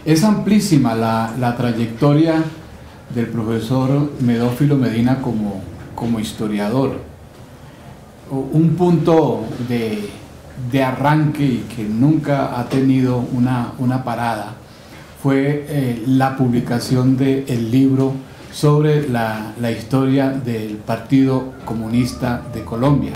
Es amplísima la trayectoria del profesor Medófilo Medina como historiador. Un punto de arranque y que nunca ha tenido una parada fue la publicación del libro sobre la historia del Partido Comunista de Colombia.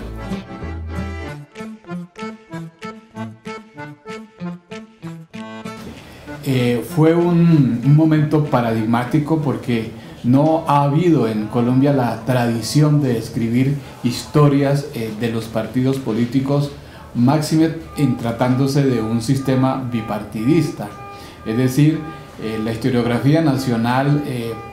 Fue un momento paradigmático porque no ha habido en Colombia la tradición de escribir historias de los partidos políticos, máxime en tratándose de un sistema bipartidista. Es decir, la historiografía nacional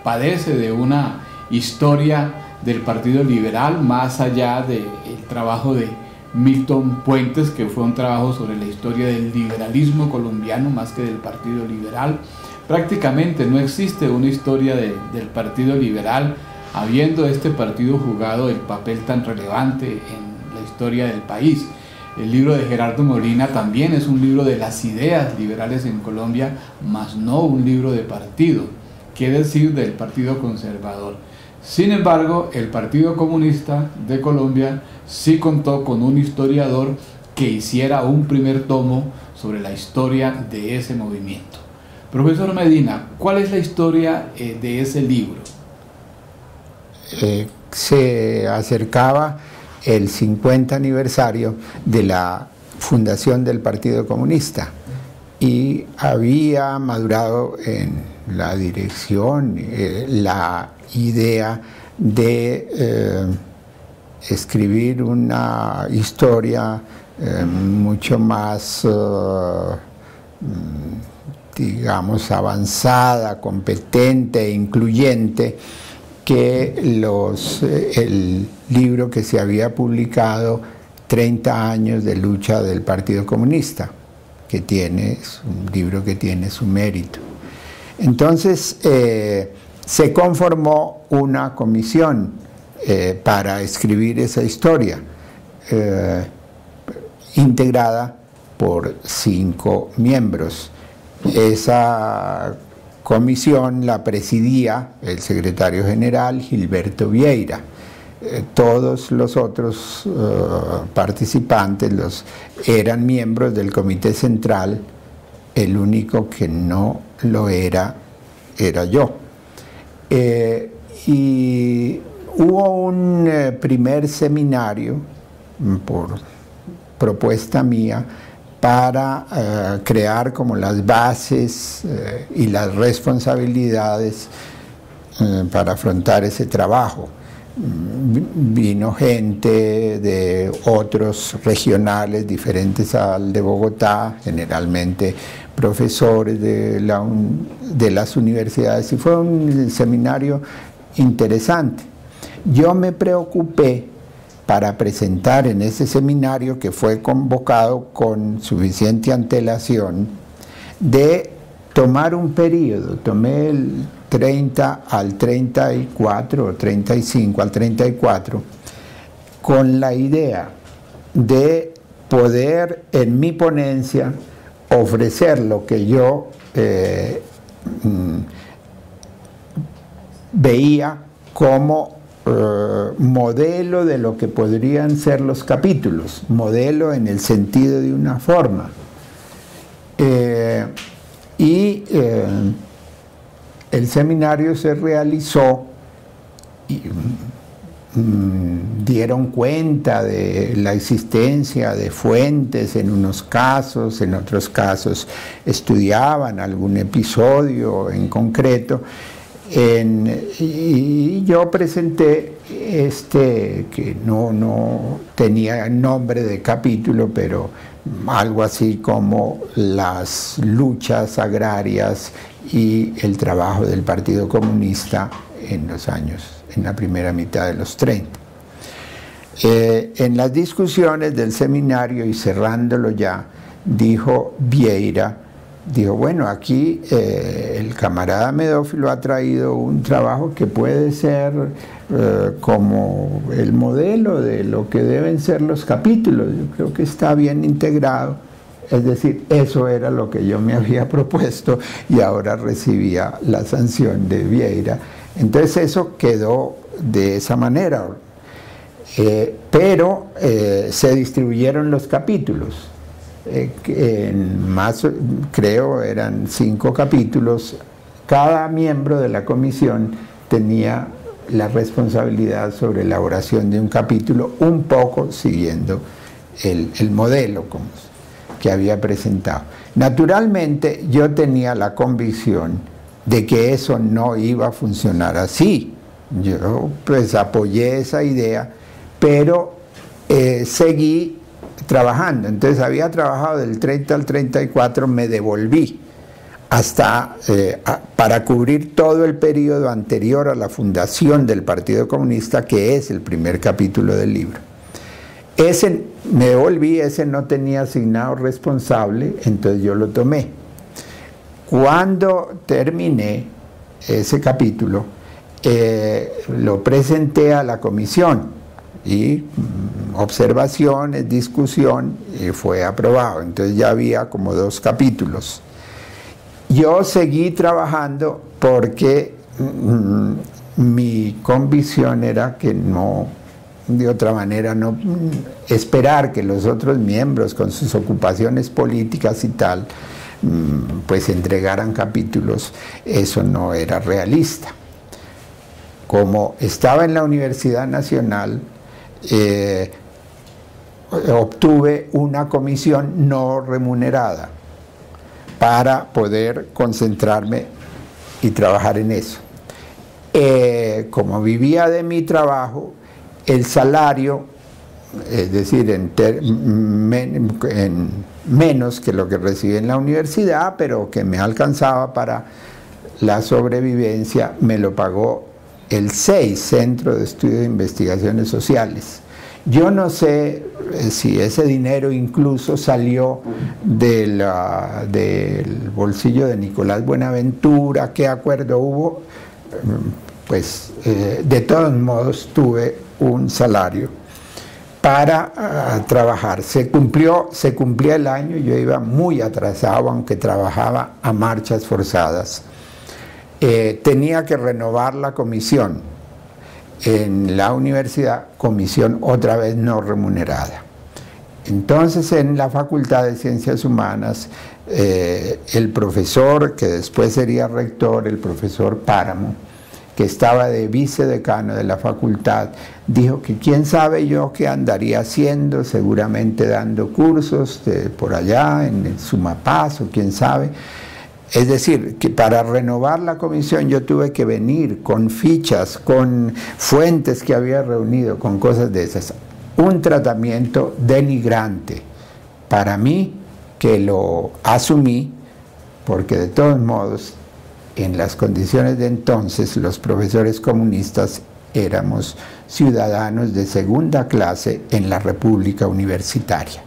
padece de una historia del Partido Liberal más allá del trabajo de Milton Puentes, que fue un trabajo sobre la historia del liberalismo colombiano más que del Partido Liberal. Prácticamente no existe una historia del Partido Liberal, habiendo este partido jugado el papel tan relevante en la historia del país. El libro de Gerardo Molina también es un libro de las ideas liberales en Colombia, mas no un libro de partido, qué decir del Partido Conservador. Sin embargo, el Partido Comunista de Colombia sí contó con un historiador que hiciera un primer tomo sobre la historia de ese movimiento. Profesor Medina, ¿cuál es la historia de ese libro? Se acercaba el 50 aniversario de la fundación del Partido Comunista y había madurado en la dirección la idea de escribir una historia mucho más digamos avanzada, competente e incluyente que el libro que se había publicado 30 años de lucha del Partido Comunista, que es un libro que tiene su mérito. Entonces se conformó una comisión para escribir esa historia, integrada por 5 miembros. Esa comisión la presidía el secretario general Gilberto Vieira. Todos los otros participantes eran miembros del comité central, el único que no lo era yo. Y hubo un primer seminario por propuesta mía para crear como las bases y las responsabilidades para afrontar ese trabajo. Vino gente de otros regionales diferentes al de Bogotá, generalmente profesores de las universidades, y fue un seminario interesante. Yo me preocupé para presentar en ese seminario, que fue convocado con suficiente antelación, de tomar un periodo. Tomé el 30 al 34 o 35 al 34 con la idea de poder en mi ponencia ofrecer lo que yo veía como modelo de lo que podrían ser los capítulos, modelo en el sentido de una forma. El seminario se realizó y dieron cuenta de la existencia de fuentes en unos casos, en otros casos estudiaban algún episodio en concreto. Y yo presenté que no tenía nombre de capítulo, pero algo así como las luchas agrarias y el trabajo del Partido Comunista en la primera mitad de los 30. En las discusiones del seminario y cerrándolo ya, dijo Vieira, bueno, aquí el camarada Medófilo ha traído un trabajo que puede ser como el modelo de lo que deben ser los capítulos. Yo creo que está bien integrado Es decir, eso era lo que yo me había propuesto y ahora recibía la sanción de Vieira. Entonces eso quedó de esa manera. Pero se distribuyeron los capítulos. Creo eran 5 capítulos. Cada miembro de la comisión tenía la responsabilidad sobre la elaboración de un capítulo, un poco siguiendo el modelo que había presentado. Naturalmente yo tenía la convicción de que eso no iba a funcionar así. Yo pues apoyé esa idea, pero seguí trabajando. Entonces había trabajado del 30 al 34, me devolví hasta para cubrir todo el periodo anterior a la fundación del Partido Comunista, que es el primer capítulo del libro. Me devolví, ese no tenía asignado responsable, entonces yo lo tomé. Cuando terminé ese capítulo, lo presenté a la comisión y observaciones, discusión, y fue aprobado. Entonces ya había como 2 capítulos. Yo seguí trabajando porque mi convicción era que no, de otra manera, no esperar que los otros miembros con sus ocupaciones políticas y tal, pues entregaran capítulos, eso no era realista. Como estaba en la Universidad Nacional, obtuve una comisión no remunerada para poder concentrarme y trabajar en eso. Como vivía de mi trabajo, el salario, es decir, en menos que lo que recibí en la universidad, pero que me alcanzaba para la sobrevivencia, me lo pagó el CEI, Centro de Estudio de Investigaciones Sociales. Yo no sé si ese dinero incluso salió del bolsillo de Nicolás Buenaventura, qué acuerdo hubo, pues de todos modos tuve un salario para trabajar. Se cumplía el año, yo iba muy atrasado, aunque trabajaba a marchas forzadas. Tenía que renovar la comisión en la universidad, comisión otra vez no remunerada. Entonces en la Facultad de Ciencias Humanas, el profesor, que después sería rector, el profesor Páramo, que estaba de vicedecano de la facultad, dijo que quién sabe yo qué andaría haciendo, seguramente dando cursos por allá en el Sumapaz o quién sabe. Es decir, que para renovar la comisión yo tuve que venir con fichas, con fuentes que había reunido, con cosas de esas. Un tratamiento denigrante para mí, que lo asumí, porque de todos modos, en las condiciones de entonces, los profesores comunistas éramos ciudadanos de segunda clase en la República Universitaria.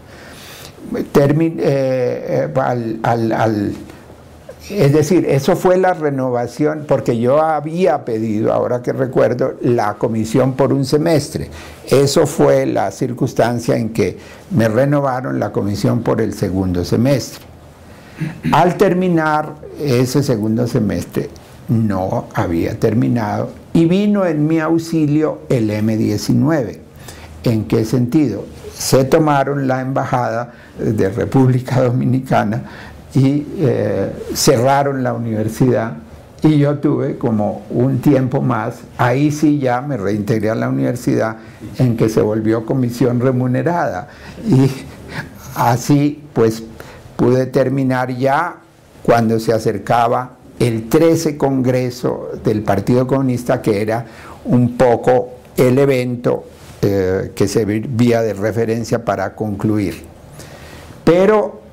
Es decir, eso fue la renovación, porque yo había pedido, ahora que recuerdo, la comisión por un semestre. Eso fue la circunstancia en que me renovaron la comisión por el segundo semestre. Al terminar ese segundo semestre, no había terminado, y vino en mi auxilio el M-19. ¿En qué sentido? Se tomaron la embajada de República Dominicana y cerraron la universidad, y yo tuve como un tiempo más, ahí sí ya me reintegré a la universidad, en que se volvió comisión remunerada, y así pues pude terminar ya cuando se acercaba el 13 Congreso del Partido Comunista, que era un poco el evento que servía de referencia para concluir. Pero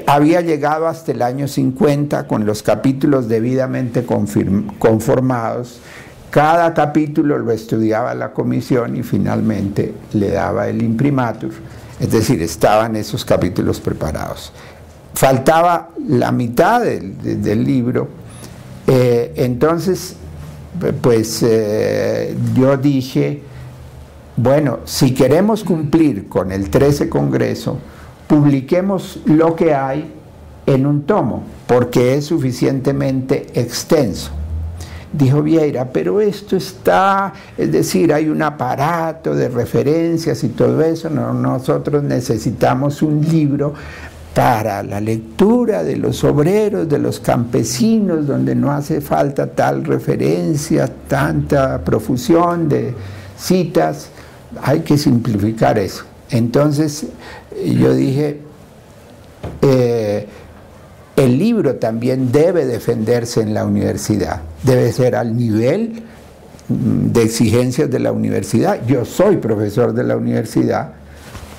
había llegado hasta el año 50 con los capítulos debidamente conformados. Cada capítulo lo estudiaba la comisión y finalmente le daba el imprimatur, es decir, estaban esos capítulos preparados. Faltaba la mitad del libro, entonces pues yo dije, bueno, si queremos cumplir con el 13 Congreso, publiquemos lo que hay en un tomo, porque es suficientemente extenso. Dijo Vieira, pero esto está, es decir, hay un aparato de referencias y todo eso, no, nosotros necesitamos un libro para la lectura de los obreros, de los campesinos, donde no hace falta tal referencia, tanta profusión de citas, hay que simplificar eso. Entonces yo dije, el libro también debe defenderse en la universidad, debe ser al nivel de exigencias de la universidad. Yo soy profesor de la universidad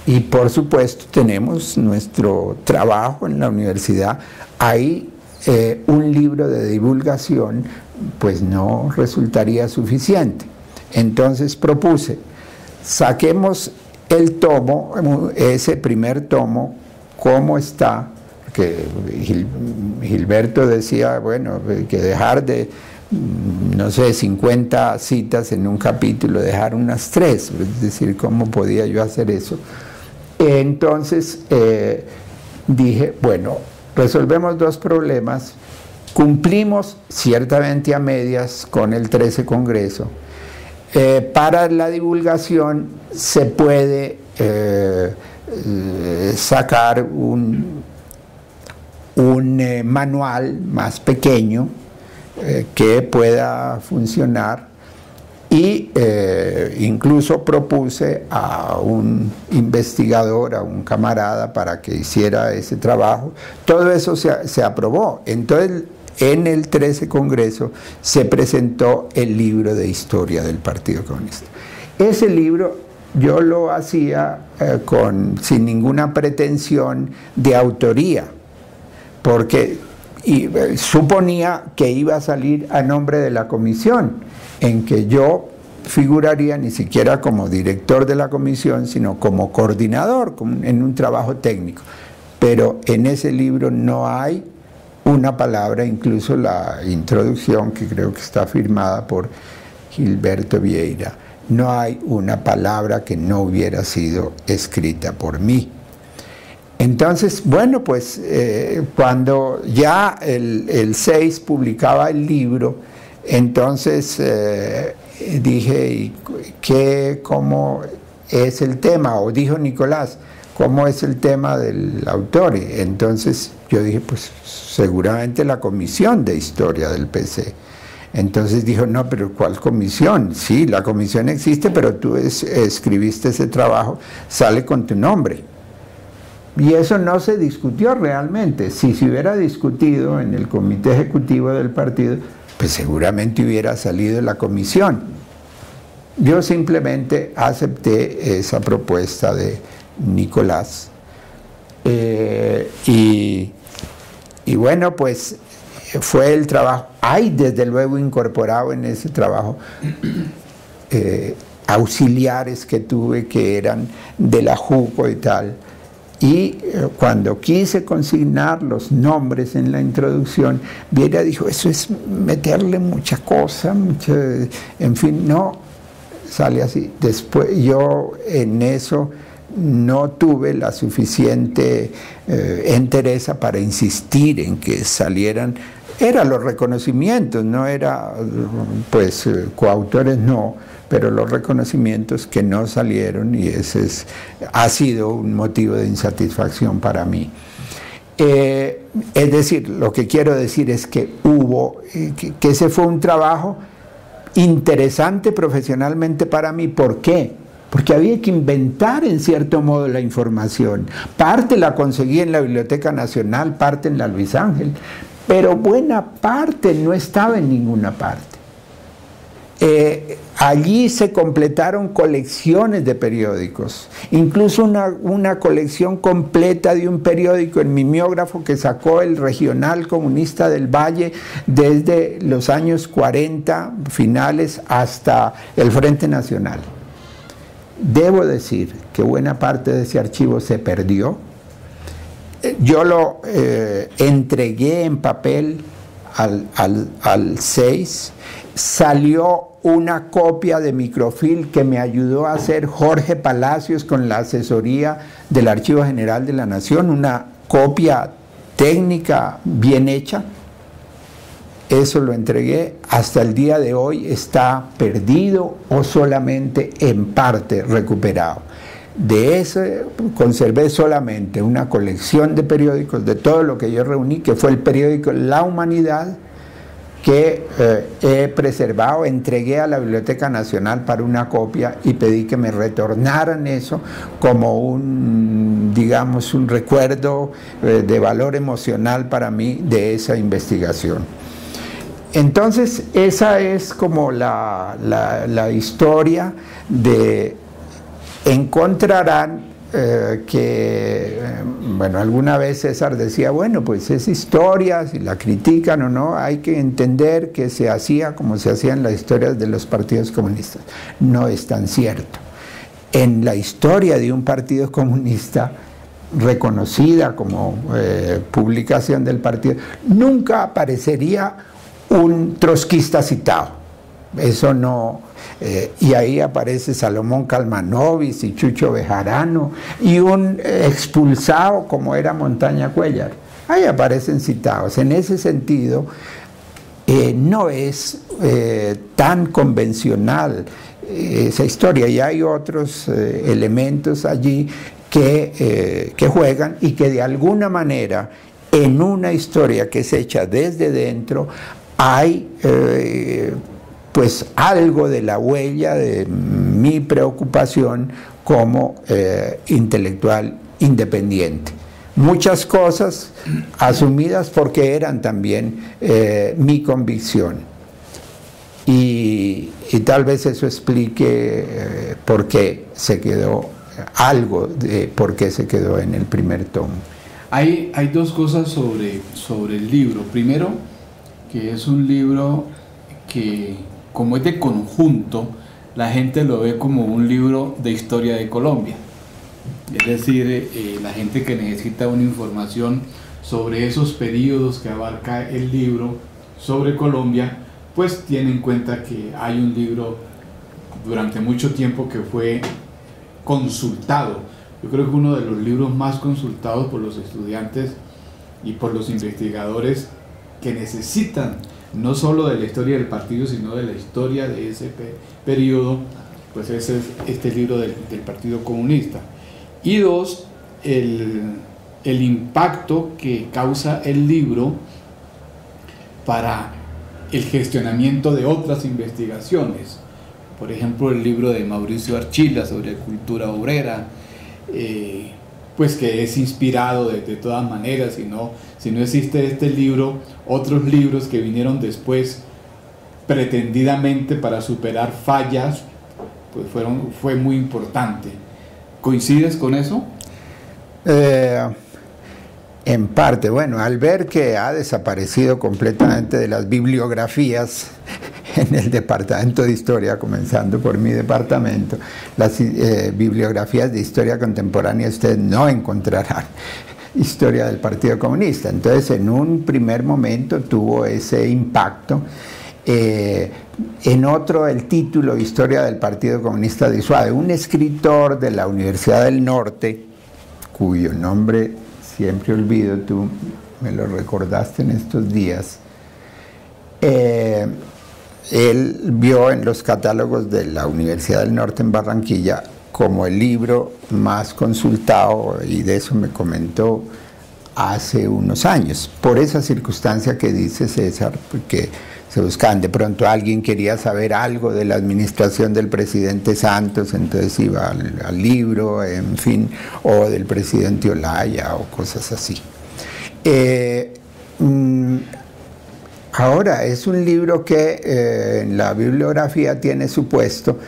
y por supuesto tenemos nuestro trabajo en la universidad. Ahí un libro de divulgación pues no resultaría suficiente. Entonces propuse, saquemos el tomo, ese primer tomo, cómo está, que Gilberto decía, bueno, que dejar de, no sé, 50 citas en un capítulo, dejar unas 3, es decir, ¿cómo podía yo hacer eso? Entonces dije, bueno, resolvemos 2 problemas, cumplimos ciertamente a medias con el 13 Congreso, para la divulgación se puede sacar un manual más pequeño que pueda funcionar y incluso propuse a un investigador, a un camarada para que hiciera ese trabajo. Todo eso se aprobó. Entonces en el 13 Congreso se presentó el libro de historia del Partido Comunista. Ese libro yo lo hacía sin ninguna pretensión de autoría, porque suponía que iba a salir a nombre de la comisión, en que yo figuraría ni siquiera como director de la comisión, sino como coordinador, en un trabajo técnico. Pero en ese libro no hay una palabra, incluso la introducción, que creo que está firmada por Gilberto Vieira, no hay una palabra que no hubiera sido escrita por mí. Entonces, bueno, pues cuando ya el 6 publicaba el libro, entonces dije, ¿cómo es el tema? O dijo Nicolás, ¿cómo es el tema del autor? Y entonces yo dije, pues seguramente la comisión de historia del PC. Entonces dijo, no, pero ¿cuál comisión? Sí, la comisión existe, pero tú escribiste ese trabajo, sale con tu nombre. Y eso no se discutió realmente. Si se hubiera discutido en el comité ejecutivo del partido, pues seguramente hubiera salido la comisión. Yo simplemente acepté esa propuesta de Nicolás. Y bueno, pues fue el trabajo. Hay desde luego incorporado en ese trabajo auxiliares que tuve que eran de la JUCO y tal. Y cuando quise consignar los nombres en la introducción, Vieira dijo, eso es meterle mucha cosa, en fin, no, sale así. Después yo en eso no tuve la suficiente entereza para insistir en que salieran, eran los reconocimientos, no era, pues, coautores no, pero los reconocimientos que no salieron, y ese ha sido un motivo de insatisfacción para mí. Es decir, lo que quiero decir es que que ese fue un trabajo interesante profesionalmente para mí. ¿Por qué? Porque había que inventar en cierto modo la información. Parte la conseguí en la Biblioteca Nacional, parte en la Luis Ángel, pero buena parte no estaba en ninguna parte. Allí se completaron colecciones de periódicos, incluso una colección completa de un periódico en mimeógrafo que sacó el Regional Comunista del Valle desde los años 40 finales hasta el Frente Nacional. Debo decir que buena parte de ese archivo se perdió. Yo lo entregué en papel al 6 salió una copia de microfilm que me ayudó a hacer Jorge Palacios con la asesoría del Archivo General de la Nación, una copia técnica bien hecha. Eso lo entregué, hasta el día de hoy está perdido o solamente en parte recuperado. De ese conservé solamente una colección de periódicos, de todo lo que yo reuní, que fue el periódico La Humanidad, que he preservado, entregué a la Biblioteca Nacional para una copia y pedí que me retornaran eso como un, digamos, un recuerdo de valor emocional para mí de esa investigación. Entonces, esa es como la historia de... Encontrarán bueno, alguna vez César decía, bueno, pues es historia, si la critican o no, hay que entender que se hacía como se hacía en las historias de los partidos comunistas. No es tan cierto. En la historia de un partido comunista reconocida como publicación del partido, nunca aparecería un trotskista citado. Eso no... y ahí aparece Salomón Kalmanovic y Chucho Bejarano y un expulsado como era Montaña Cuéllar. Ahí aparecen citados. En ese sentido, no es tan convencional esa historia, y hay otros elementos allí que juegan y que de alguna manera en una historia que es hecha desde dentro hay pues algo de la huella de mi preocupación como intelectual independiente. Muchas cosas asumidas porque eran también mi convicción. Y tal vez eso explique por qué se quedó, algo de por qué se quedó en el primer tomo. Hay dos cosas sobre el libro. Primero, que es un libro que, como es de conjunto, la gente lo ve como un libro de historia de Colombia. Es decir, la gente que necesita una información sobre esos periodos que abarca el libro sobre Colombia, pues tiene en cuenta que hay un libro durante mucho tiempo que fue consultado. Yo creo que uno de los libros más consultados por los estudiantes y por los investigadores que necesitan no solo de la historia del partido, sino de la historia de ese periodo, pues ese es este libro del Partido Comunista. Y dos, el impacto que causa el libro para el gestionamiento de otras investigaciones. Por ejemplo, el libro de Mauricio Archila sobre cultura obrera, pues que es inspirado de todas maneras. Si no existe este libro, otros libros que vinieron después pretendidamente para superar fallas, pues fue muy importante. ¿Coincides con eso? En parte, bueno, al ver que ha desaparecido completamente de las bibliografías en el departamento de historia, comenzando por mi departamento, las bibliografías de historia contemporánea, ustedes no encontrarán historia del Partido Comunista. Entonces, en un primer momento tuvo ese impacto. En otro, el título Historia del Partido Comunista disuade. Un escritor de la Universidad del Norte, cuyo nombre siempre olvido, tú me lo recordaste en estos días, él vio en los catálogos de la Universidad del Norte en Barranquilla como el libro más consultado, y de eso me comentó hace unos años, por esa circunstancia que dice César, porque se buscaban, de pronto alguien quería saber algo de la administración del presidente Santos, entonces iba al libro, en fin, o del presidente Olaya o cosas así. Ahora, es un libro que en la bibliografía tiene su puesto,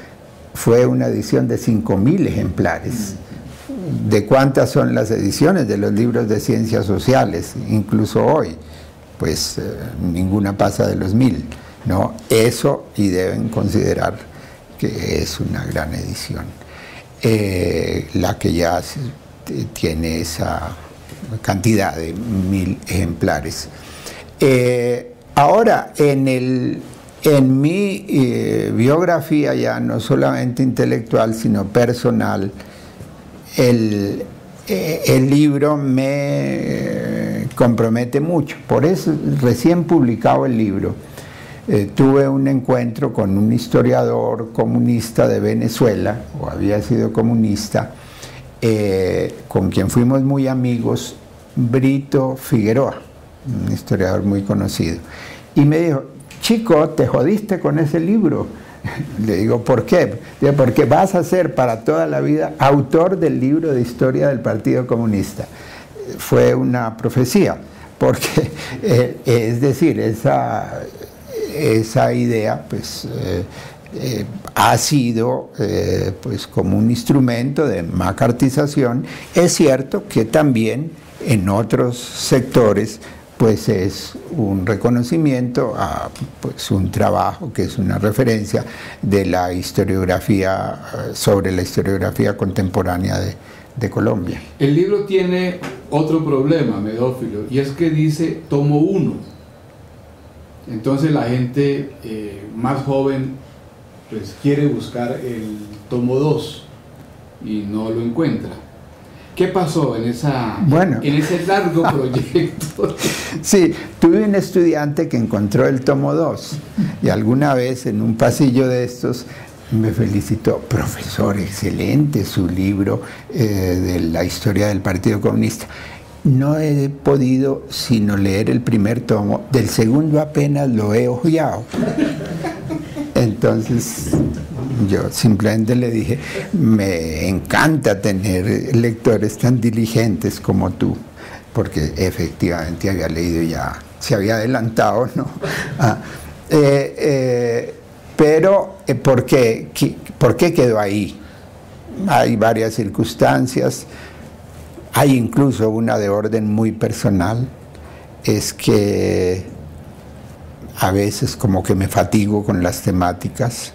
fue una edición de 5.000 ejemplares. ¿De cuántas son las ediciones de los libros de ciencias sociales, incluso hoy? Pues ninguna pasa de los 1.000, ¿no? Eso, y deben considerar que es una gran edición, la que ya tiene esa cantidad de 1.000 ejemplares. Ahora, en en mi biografía ya no solamente intelectual, sino personal, el libro me compromete mucho. Por eso, recién publicado el libro, tuve un encuentro con un historiador comunista de Venezuela, o había sido comunista, con quien fuimos muy amigos, Brito Figueroa, un historiador muy conocido. Y me dijo: chico, te jodiste con ese libro. Le digo: ¿por qué? Digo: porque vas a ser para toda la vida autor del libro de historia del Partido Comunista. Fue una profecía, porque es decir, esa idea pues ha sido pues como un instrumento de macartización. Es cierto que también en otros sectores pues es un reconocimiento a pues un trabajo que es una referencia de la historiografía, sobre la historiografía contemporánea de Colombia. El libro tiene otro problema, Medófilo, y es que dice tomo 1. Entonces la gente más joven pues quiere buscar el tomo 2 y no lo encuentra. ¿Qué pasó en ese largo proyecto? Sí, tuve un estudiante que encontró el tomo 2 y alguna vez en un pasillo de estos me felicitó: profesor, excelente su libro de la historia del Partido Comunista. No he podido sino leer el primer tomo, del segundo apenas lo he hojeado. Entonces yo simplemente le dije: me encanta tener lectores tan diligentes como tú, porque efectivamente había leído ya, se había adelantado, ¿no? Pero ¿por qué quedó ahí? Hay varias circunstancias, hay incluso una de orden muy personal. Es que a veces como que me fatigo con las temáticas,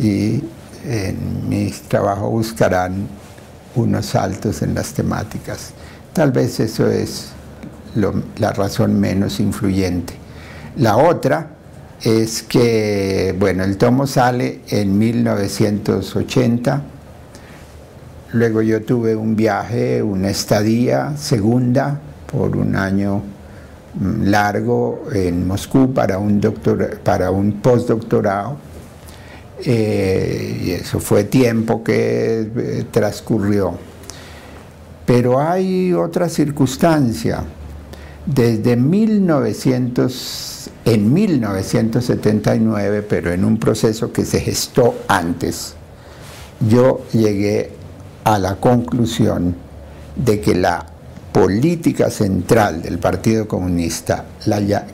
y en mis trabajos buscarán unos saltos en las temáticas. Tal vez eso es la razón menos influyente. La otra es que, bueno, el tomo sale en 1980, luego yo tuve un viaje, una estadía segunda por un año largo en Moscú para un postdoctorado, y eso fue tiempo que transcurrió. Pero hay otra circunstancia. Desde en 1979, pero en un proceso que se gestó antes, yo llegué a la conclusión de que la política central del Partido Comunista,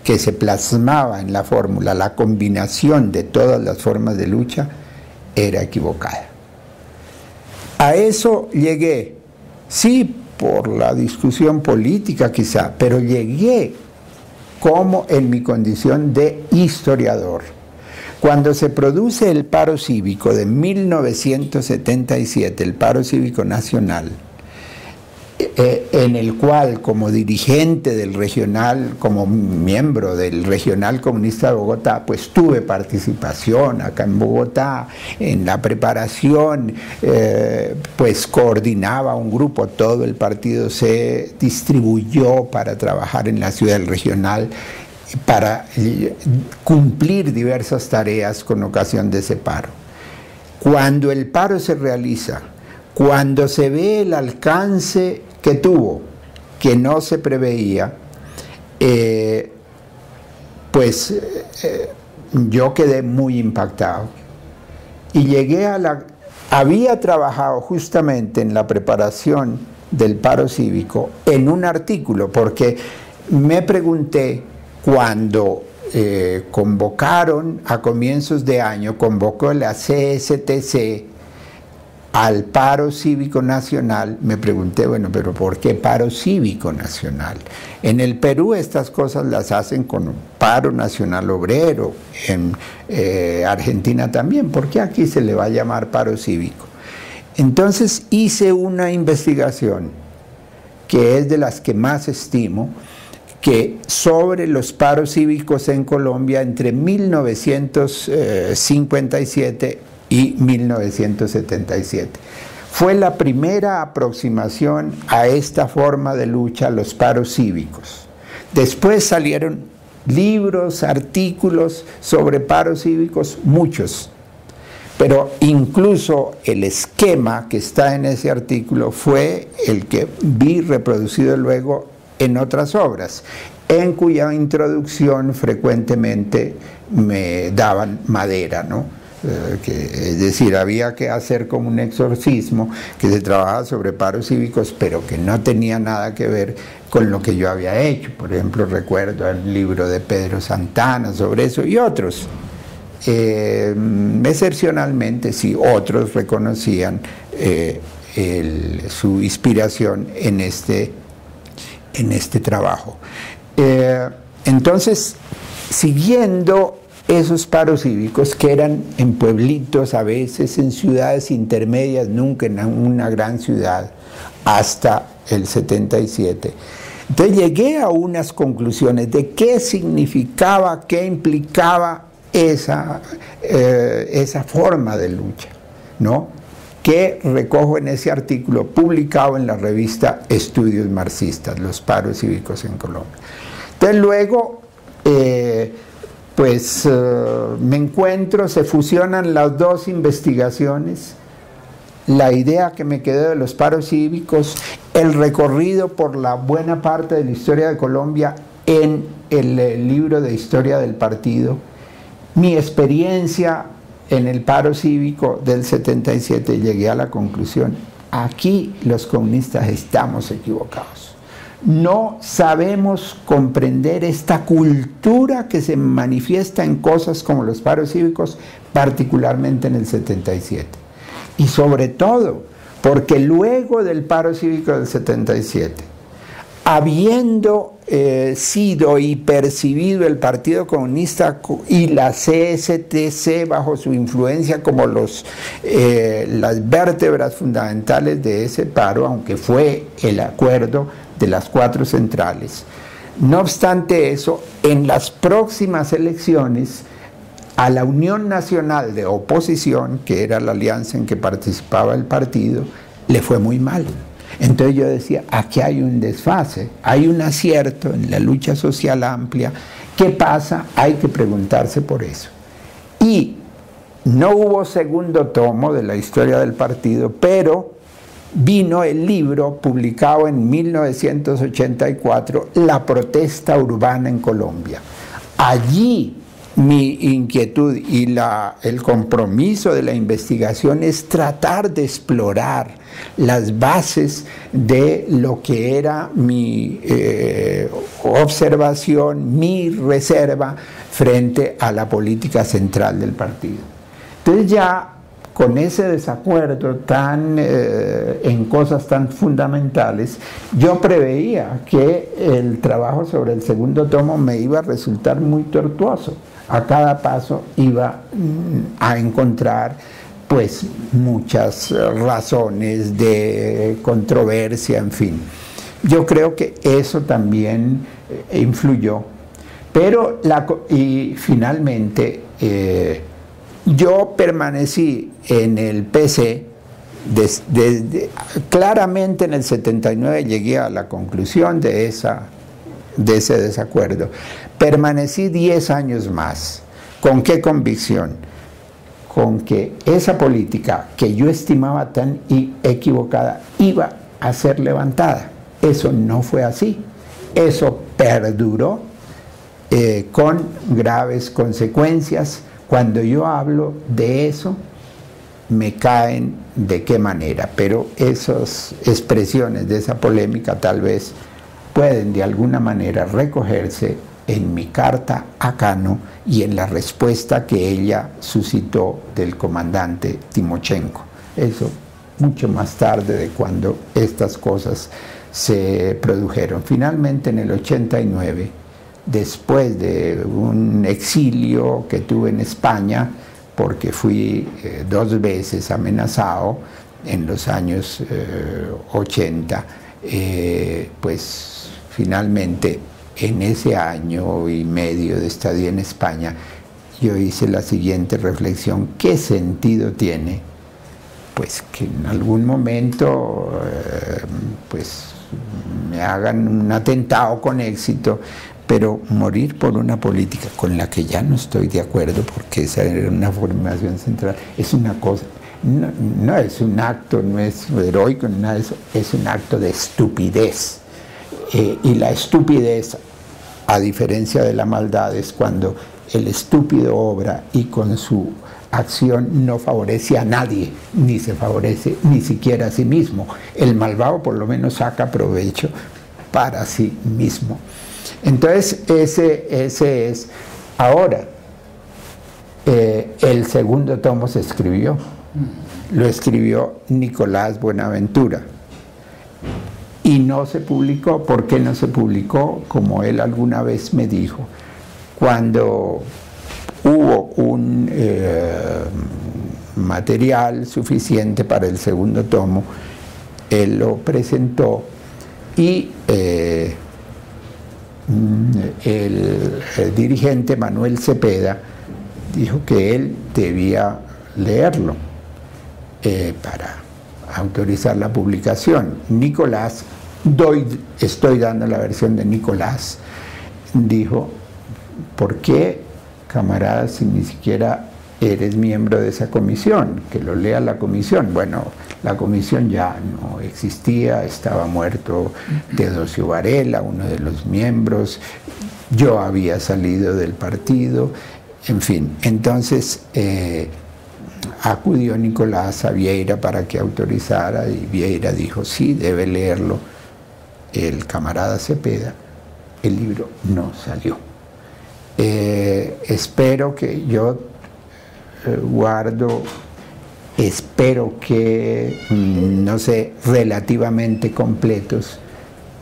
que se plasmaba en la fórmula, la combinación de todas las formas de lucha, era equivocada. A eso llegué, sí, por la discusión política quizá, pero llegué como en mi condición de historiador. Cuando se produce el paro cívico de 1977, el paro cívico nacional, en el cual como dirigente del regional, como miembro del Regional Comunista de Bogotá, pues tuve participación acá en Bogotá, en la preparación, pues coordinaba un grupo, todo el partido se distribuyó para trabajar en la ciudad del regional, para cumplir diversas tareas con ocasión de ese paro. Cuando el paro se realiza, cuando se ve el alcance que tuvo, que no se preveía, yo quedé muy impactado. Y llegué había trabajado justamente en la preparación del paro cívico en un artículo, porque me pregunté cuando convocaron a comienzos de año, convocó la CSTC al paro cívico nacional, me pregunté, bueno, pero ¿por qué paro cívico nacional? En el Perú estas cosas las hacen con paro nacional obrero, en Argentina también, ¿por qué aquí se le va a llamar paro cívico? Entonces hice una investigación que es de las que más estimo, que sobre los paros cívicos en Colombia entre 1957 y 1977. Fue la primera aproximación a esta forma de lucha, los paros cívicos. Después salieron libros, artículos sobre paros cívicos, muchos. Pero incluso el esquema que está en ese artículo fue el que vi reproducido luego en otras obras, en cuya introducción frecuentemente me daban madera, ¿no? Es decir, había que hacer como un exorcismo, que se trabajaba sobre paros cívicos, pero que no tenía nada que ver con lo que yo había hecho. Por ejemplo, recuerdo el libro de Pedro Santana sobre eso y otros. Excepcionalmente, sí, otros reconocían su inspiración en este trabajo. Entonces, siguiendo esos paros cívicos, que eran en pueblitos, a veces en ciudades intermedias, nunca en una gran ciudad, hasta el 77. Entonces llegué a unas conclusiones de qué significaba, qué implicaba esa forma de lucha, ¿no?, que recojo en ese artículo publicado en la revista Estudios Marxistas, los paros cívicos en Colombia. Entonces luego, me encuentro, se fusionan las dos investigaciones, la idea que me quedó de los paros cívicos, el recorrido por la buena parte de la historia de Colombia en el libro de Historia del Partido, mi experiencia en el paro cívico del 77, llegué a la conclusión: aquí los comunistas estamos equivocados. No sabemos comprender esta cultura que se manifiesta en cosas como los paros cívicos, particularmente en el 77. Y sobre todo, porque luego del paro cívico del 77, habiendo sido y percibido el Partido Comunista y la CSTC bajo su influencia como las vértebras fundamentales de ese paro, aunque fue el acuerdo de las 4 centrales. No obstante eso, en las próximas elecciones, a la Unión Nacional de Oposición, que era la alianza en que participaba el partido, le fue muy mal. Entonces yo decía, aquí hay un desfase, hay un acierto en la lucha social amplia. ¿Qué pasa? Hay que preguntarse por eso. Y no hubo segundo tomo de la historia del partido, pero vino el libro publicado en 1984, La protesta urbana en Colombia. Allí mi inquietud y el compromiso de la investigación es tratar de explorar las bases de lo que era mi observación, mi reserva frente a la política central del partido. Entonces ya con ese desacuerdo en cosas tan fundamentales, yo preveía que el trabajo sobre el segundo tomo me iba a resultar muy tortuoso. A cada paso iba a encontrar pues muchas razones de controversia, en fin. Yo creo que eso también influyó. Pero y finalmente yo permanecí en el PC, claramente en el 79 llegué a la conclusión de ese desacuerdo. Permanecí 10 años más. ¿Con qué convicción? Con que esa política que yo estimaba tan equivocada iba a ser levantada. Eso no fue así. Eso perduró con graves consecuencias. Cuando yo hablo de eso, me caen de qué manera, pero esas expresiones de esa polémica tal vez pueden de alguna manera recogerse en mi carta a Cano y en la respuesta que ella suscitó del comandante Timochenko. Eso mucho más tarde de cuando estas cosas se produjeron. Finalmente en el 89, después de un exilio que tuve en España, porque fui 2 veces amenazado en los años 80, pues finalmente en ese año y medio de estadía en España, yo hice la siguiente reflexión: ¿qué sentido tiene pues que en algún momento pues me hagan un atentado con éxito, pero morir por una política con la que ya no estoy de acuerdo, porque esa era una formación central, es una cosa, no es un acto, no es heroico, nada de eso, es un acto de estupidez. Y la estupidez, a diferencia de la maldad, es cuando el estúpido obra y con su acción no favorece a nadie, ni se favorece ni siquiera a sí mismo. El malvado por lo menos saca provecho para sí mismo. Entonces ese es. Ahora, el segundo tomo se escribió, lo escribió Nicolás Buenaventura, y no se publicó. ¿Por qué no se publicó? Como él alguna vez me dijo, cuando hubo un material suficiente para el segundo tomo, él lo presentó y el dirigente Manuel Cepeda dijo que él debía leerlo para autorizar la publicación. Nicolás, estoy dando la versión de Nicolás, dijo: ¿por qué, camarada, si ni siquiera eres miembro de esa comisión? Que lo lea la comisión. Bueno, la comisión ya no existía, estaba muerto Teodosio Varela, uno de los miembros, yo había salido del partido, en fin. Entonces acudió Nicolás a Vieira para que autorizara, y Vieira dijo: sí, debe leerlo el camarada Cepeda. El libro no salió. Espero que yo guardo, espero que, no sé, relativamente completos,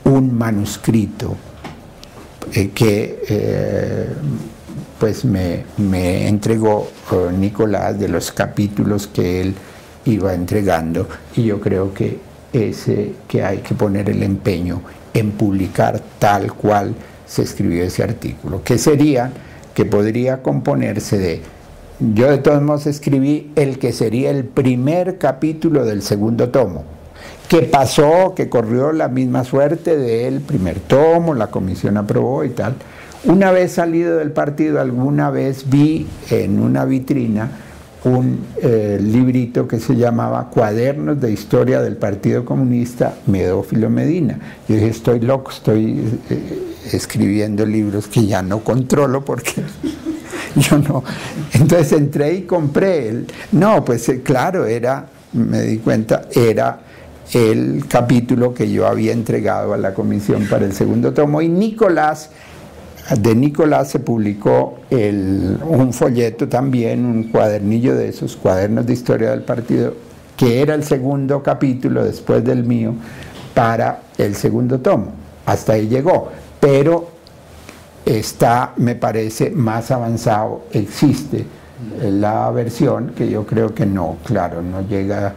un manuscrito que pues me entregó Nicolás, de los capítulos que él iba entregando, y yo creo que hay que poner el empeño en publicar tal cual se escribió ese artículo, que podría componerse de... Yo de todos modos escribí el que sería el primer capítulo del segundo tomo, que pasó, que corrió la misma suerte del primer tomo, la comisión aprobó y tal. Una vez salido del partido, alguna vez vi en una vitrina un librito que se llamaba Cuadernos de Historia del Partido Comunista, Medófilo Medina. Yo dije: estoy loco, estoy escribiendo libros que ya no controlo porque yo no. Entonces entré y compré no, pues claro, me di cuenta, era el capítulo que yo había entregado a la comisión para el segundo tomo, y de Nicolás se publicó un folleto también, un cuadernillo de esos Cuadernos de Historia del Partido, que era el segundo capítulo después del mío para el segundo tomo. Hasta ahí llegó, pero está, me parece, más avanzado. Existe la versión que yo creo que no, claro, no llega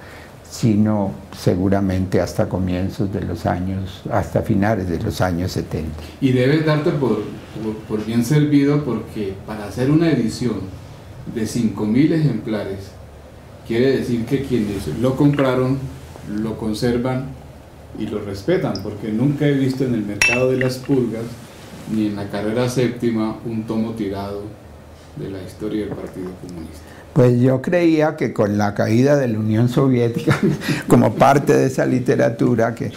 sino seguramente hasta comienzos de los años, hasta finales de los años 70. Y debes darte por bien servido, porque para hacer una edición de 5.000 ejemplares, quiere decir que quienes lo compraron, lo conservan y lo respetan, porque nunca he visto en el mercado de las pulgas, ni en la carrera séptima, un tomo tirado de la historia del Partido Comunista. Pues yo creía que con la caída de la Unión Soviética, como parte de esa literatura, que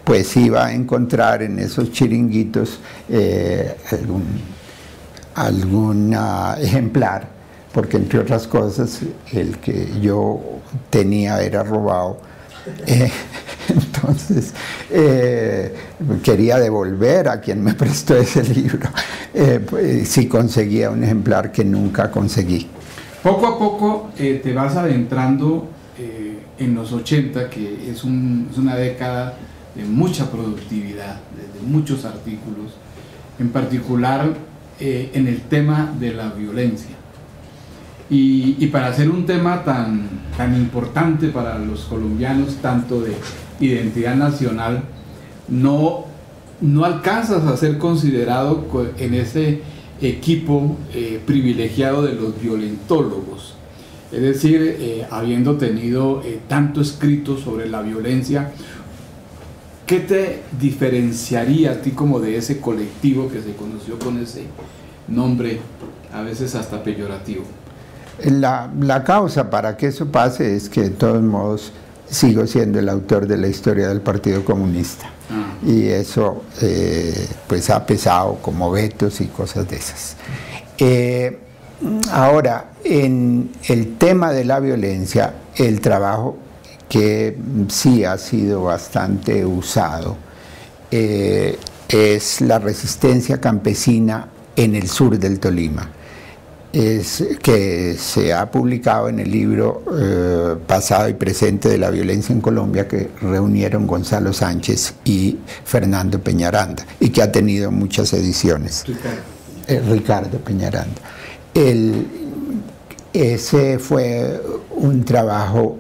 pues iba a encontrar en esos chiringuitos algún ejemplar, porque entre otras cosas el que yo tenía era robado. Entonces quería devolver a quien me prestó ese libro, pues, si conseguía un ejemplar, que nunca conseguí. Poco a poco te vas adentrando en los 80, que es una década de mucha productividad, de muchos artículos, en particular en el tema de la violencia. Y para hacer un tema tan importante para los colombianos, tanto de identidad nacional, no no alcanzas a ser considerado en ese equipo privilegiado de los violentólogos. Es decir, habiendo tenido tanto escrito sobre la violencia, ¿qué te diferenciaría a ti como de ese colectivo que se conoció con ese nombre, a veces hasta peyorativo? La causa para que eso pase es que de todos modos sigo siendo el autor de la historia del Partido Comunista. Y eso pues ha pesado como vetos y cosas de esas. Ahora, en el tema de la violencia, el trabajo que sí ha sido bastante usado es la resistencia campesina en el sur del Tolima. Que se ha publicado en el libro Pasado y Presente de la Violencia en Colombia, que reunieron Gonzalo Sánchez y Fernando Peñaranda, y que ha tenido muchas ediciones. Ricardo Peñaranda. Ese fue un trabajo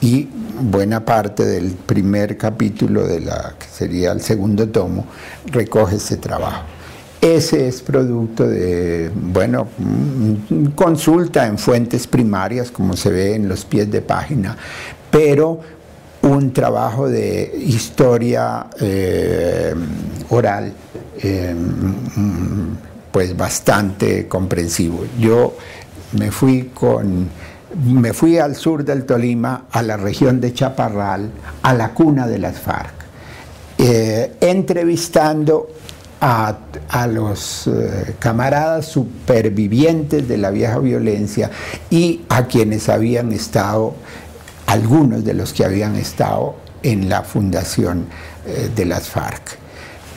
y buena parte del primer capítulo de que sería el segundo tomo recoge ese trabajo. Ese es producto de, bueno, consulta en fuentes primarias, como se ve en los pies de página, pero un trabajo de historia oral, pues bastante comprensivo. Yo me fui al sur del Tolima, a la región de Chaparral, a la cuna de las FARC, entrevistando a los camaradas supervivientes de la vieja violencia y a quienes habían estado, algunos de los que habían estado en la fundación de las FARC.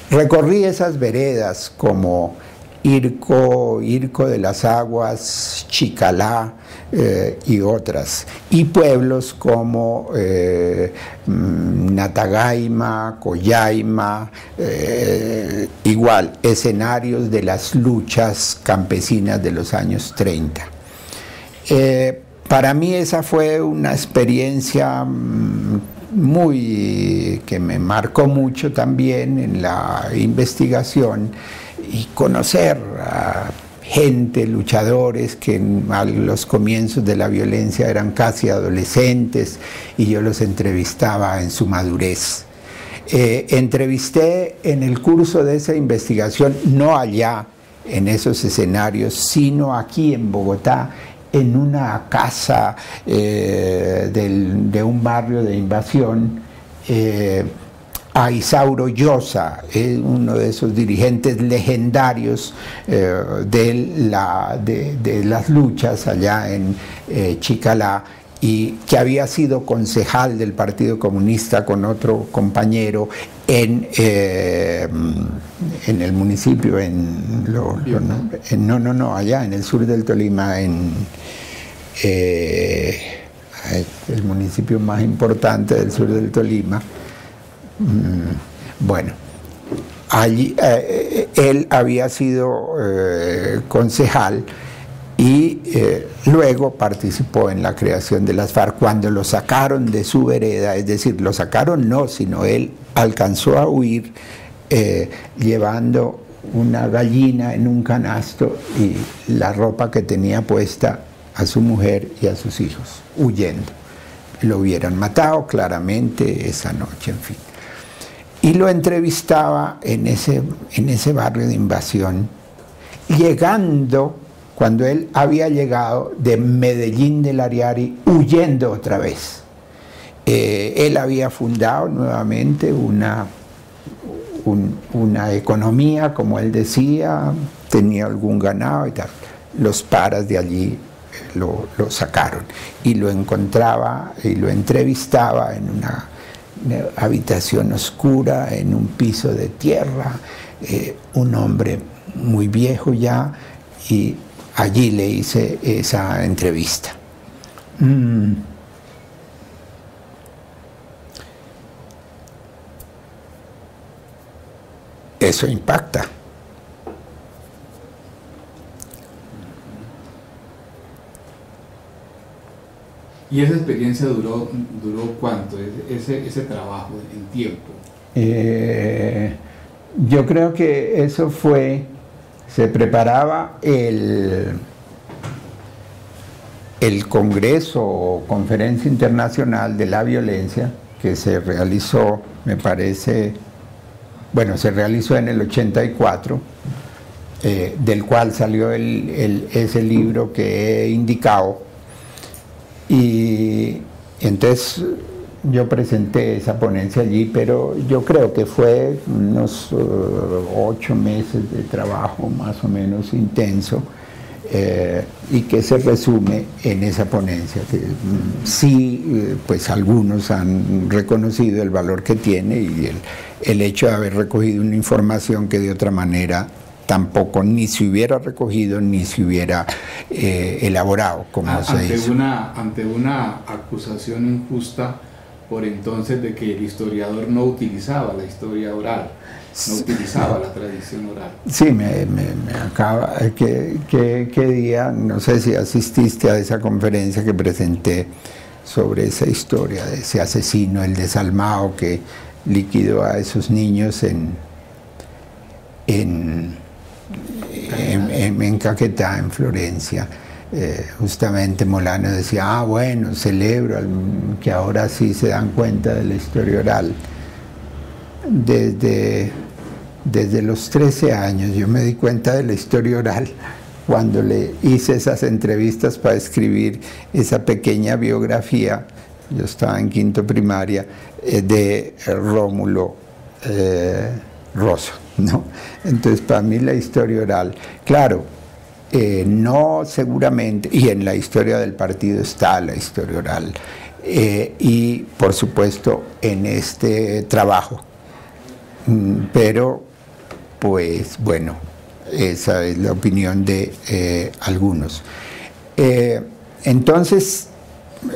Recorrí esas veredas como Irco de las Aguas, Chicalá y otras, y pueblos como Natagaima, Collaima, igual, escenarios de las luchas campesinas de los años 30. Para mí esa fue una experiencia que me marcó mucho también en la investigación, y conocer a gente, luchadores que a los comienzos de la violencia eran casi adolescentes, y yo los entrevistaba en su madurez. Entrevisté en el curso de esa investigación, no allá en esos escenarios, sino aquí en Bogotá, en una casa de un barrio de Invasión, a Isauro Llosa, uno de esos dirigentes legendarios de las luchas allá en Chicalá, y que había sido concejal del Partido Comunista con otro compañero en el municipio, allá en el sur del Tolima, el municipio más importante del sur del Tolima. Bueno, allí él había sido concejal y luego participó en la creación de las FARC. Cuando lo sacaron de su vereda, es decir, lo sacaron no, sino él alcanzó a huir llevando una gallina en un canasto y la ropa que tenía puesta a su mujer y a sus hijos, huyendo. Lo hubieran matado claramente esa noche, en fin. Y lo entrevistaba en ese barrio de Invasión, llegando, cuando él había llegado de Medellín del Ariari, huyendo otra vez. Él había fundado nuevamente una economía, como él decía, tenía algún ganado y tal. Los paras de allí lo sacaron, y lo encontraba y lo entrevistaba en una habitación oscura, en un piso de tierra, un hombre muy viejo ya, y allí le hice esa entrevista. Eso impacta. ¿Y esa experiencia duró cuánto, ese trabajo en tiempo? yo creo que eso se preparaba el Congreso o Conferencia Internacional de la Violencia, que se realizó, me parece, bueno, se realizó en el 84, del cual salió ese libro que he indicado, y entonces yo presenté esa ponencia allí, pero yo creo que fue unos 8 meses de trabajo más o menos intenso, y que se resume en esa ponencia, que sí, pues algunos han reconocido el valor que tiene y el hecho de haber recogido una información que de otra manera tampoco ni se hubiera recogido ni se hubiera elaborado, como se hizo. Ante una acusación injusta por entonces de que el historiador no utilizaba la historia oral, no utilizaba la tradición oral. Sí, me acaba, ¿qué día? No sé si asististe a esa conferencia que presenté sobre esa historia de ese asesino, el desalmado que liquidó a esos niños en Caquetá, en Florencia. Justamente Molano decía, bueno, celebro que ahora sí se dan cuenta de la historia oral. Desde los 13 años yo me di cuenta de la historia oral cuando le hice esas entrevistas para escribir esa pequeña biografía, yo estaba en quinto primaria, de Rómulo Rosso, ¿no? Entonces para mí la historia oral, claro, no seguramente, y en la historia del partido está la historia oral, y por supuesto en este trabajo, pero pues bueno, esa es la opinión de algunos. Entonces,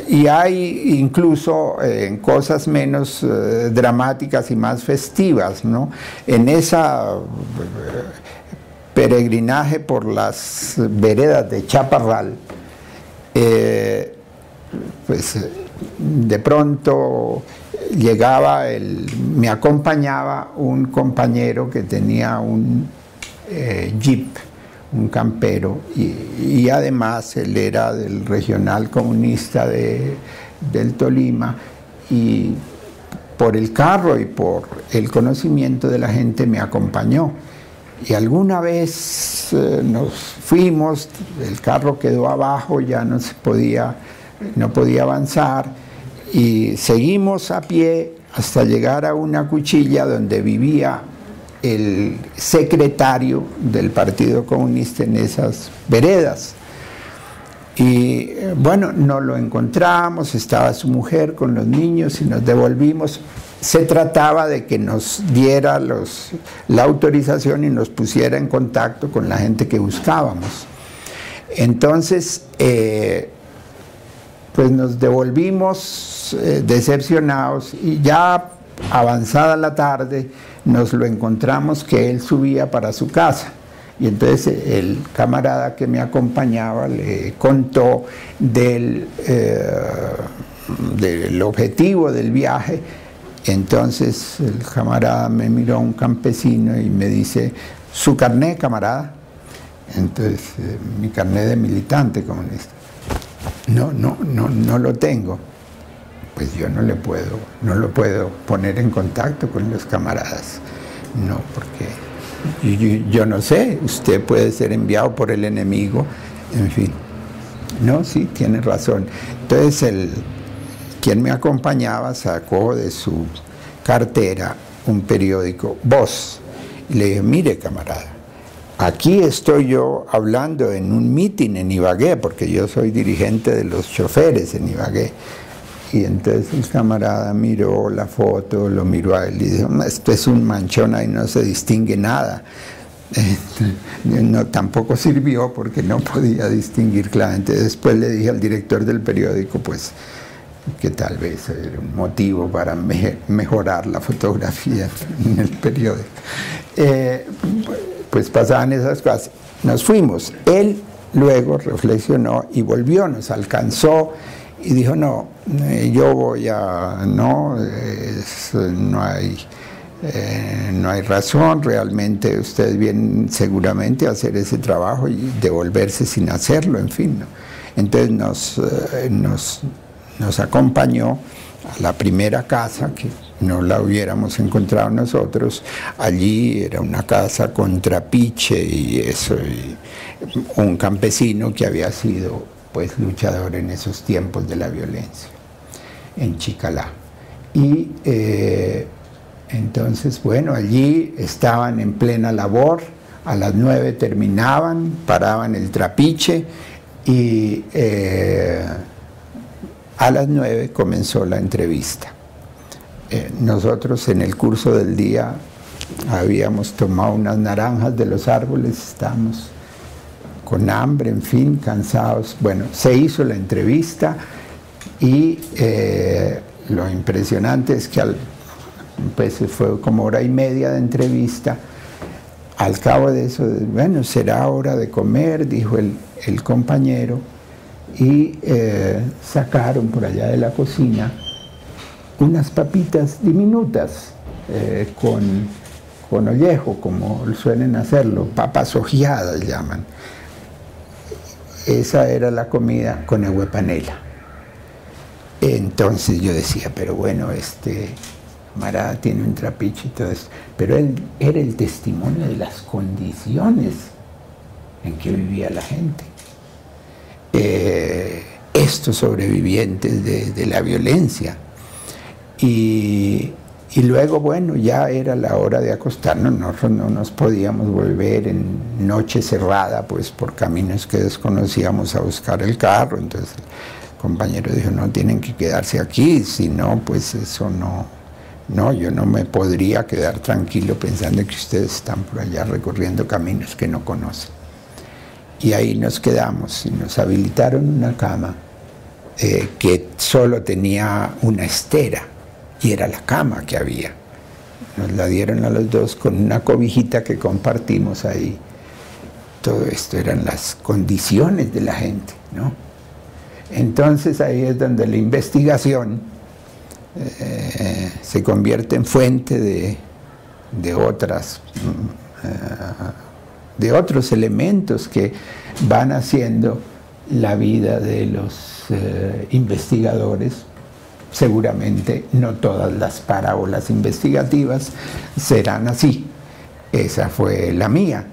y hay incluso cosas menos dramáticas y más festivas, ¿no? En esa peregrinaje por las veredas de Chaparral, pues de pronto me acompañaba un compañero que tenía un jeep, un campero, y además él era del regional comunista del Tolima, y por el carro y por el conocimiento de la gente me acompañó. Y alguna vez nos fuimos, el carro quedó abajo, ya no podía avanzar, y seguimos a pie hasta llegar a una cuchilla donde vivía el secretario del Partido Comunista en esas veredas. Y bueno, no lo encontramos, estaba su mujer con los niños y nos devolvimos. Se trataba de que nos diera la autorización y nos pusiera en contacto con la gente que buscábamos. Entonces, pues nos devolvimos decepcionados, y ya avanzada la tarde nos lo encontramos que él subía para su casa, y entonces el camarada que me acompañaba le contó del objetivo del viaje. Entonces el camarada me miró, un campesino, y me dice, ¿su carné, camarada? Entonces, mi carné de militante comunista. No lo tengo. Pues yo no lo puedo poner en contacto con los camaradas. No, porque yo no sé, usted puede ser enviado por el enemigo, en fin. No, sí, tiene razón. Entonces quien me acompañaba sacó de su cartera un periódico, Voz, y le dije, mire, camarada, aquí estoy yo hablando en un mitin en Ibagué, porque yo soy dirigente de los choferes en Ibagué. Y entonces el camarada miró la foto, lo miró a él y dijo, esto es un manchón, ahí no se distingue nada. No, tampoco sirvió porque no podía distinguir claramente. Después le dije al director del periódico, pues, que tal vez era un motivo para mejorar la fotografía en el periódico. Pues pasaban esas cosas. Nos fuimos. Él luego reflexionó y volvió, nos alcanzó y dijo, no, yo voy a, no hay no hay razón, realmente ustedes vienen seguramente a hacer ese trabajo y devolverse sin hacerlo, en fin, ¿no? Entonces nos acompañó a la primera casa, que no la hubiéramos encontrado nosotros. Allí era una casa con trapiche y eso, y un campesino que había sido pues luchador en esos tiempos de la violencia, en Chicalá. Y entonces, bueno, allí estaban en plena labor, a las 9 terminaban, paraban el trapiche y a las 9 comenzó la entrevista. Nosotros en el curso del día habíamos tomado unas naranjas de los árboles, estábamos con hambre, en fin, cansados. Bueno, se hizo la entrevista y lo impresionante es que pues fue como 1h30 de entrevista. Al cabo de eso, bueno, será hora de comer, dijo el compañero, y sacaron por allá de la cocina unas papitas diminutas con ollejo, como suelen hacerlo, papas ojeadas llaman. Esa era la comida con aguapanela. Entonces yo decía, pero bueno, camarada tiene un trapiche y todo eso, pero él era el testimonio de las condiciones en que vivía la gente. Estos sobrevivientes de la violencia. Y luego, bueno, ya era la hora de acostarnos. Nosotros no nos podíamos volver en noche cerrada, pues por caminos que desconocíamos, a buscar el carro. Entonces el compañero dijo, no, tienen que quedarse aquí, si no, pues eso no, yo no me podría quedar tranquilo pensando que ustedes están por allá recorriendo caminos que no conocen. Y ahí nos quedamos y nos habilitaron una cama que solo tenía una estera, y era la cama que había. Nos la dieron a los dos con una cobijita que compartimos ahí. Todo esto eran las condiciones de la gente, ¿no? Entonces ahí es donde la investigación se convierte en fuente de otros elementos que van haciendo la vida de los investigadores. Seguramente no todas las parábolas investigativas serán así. Esa fue la mía.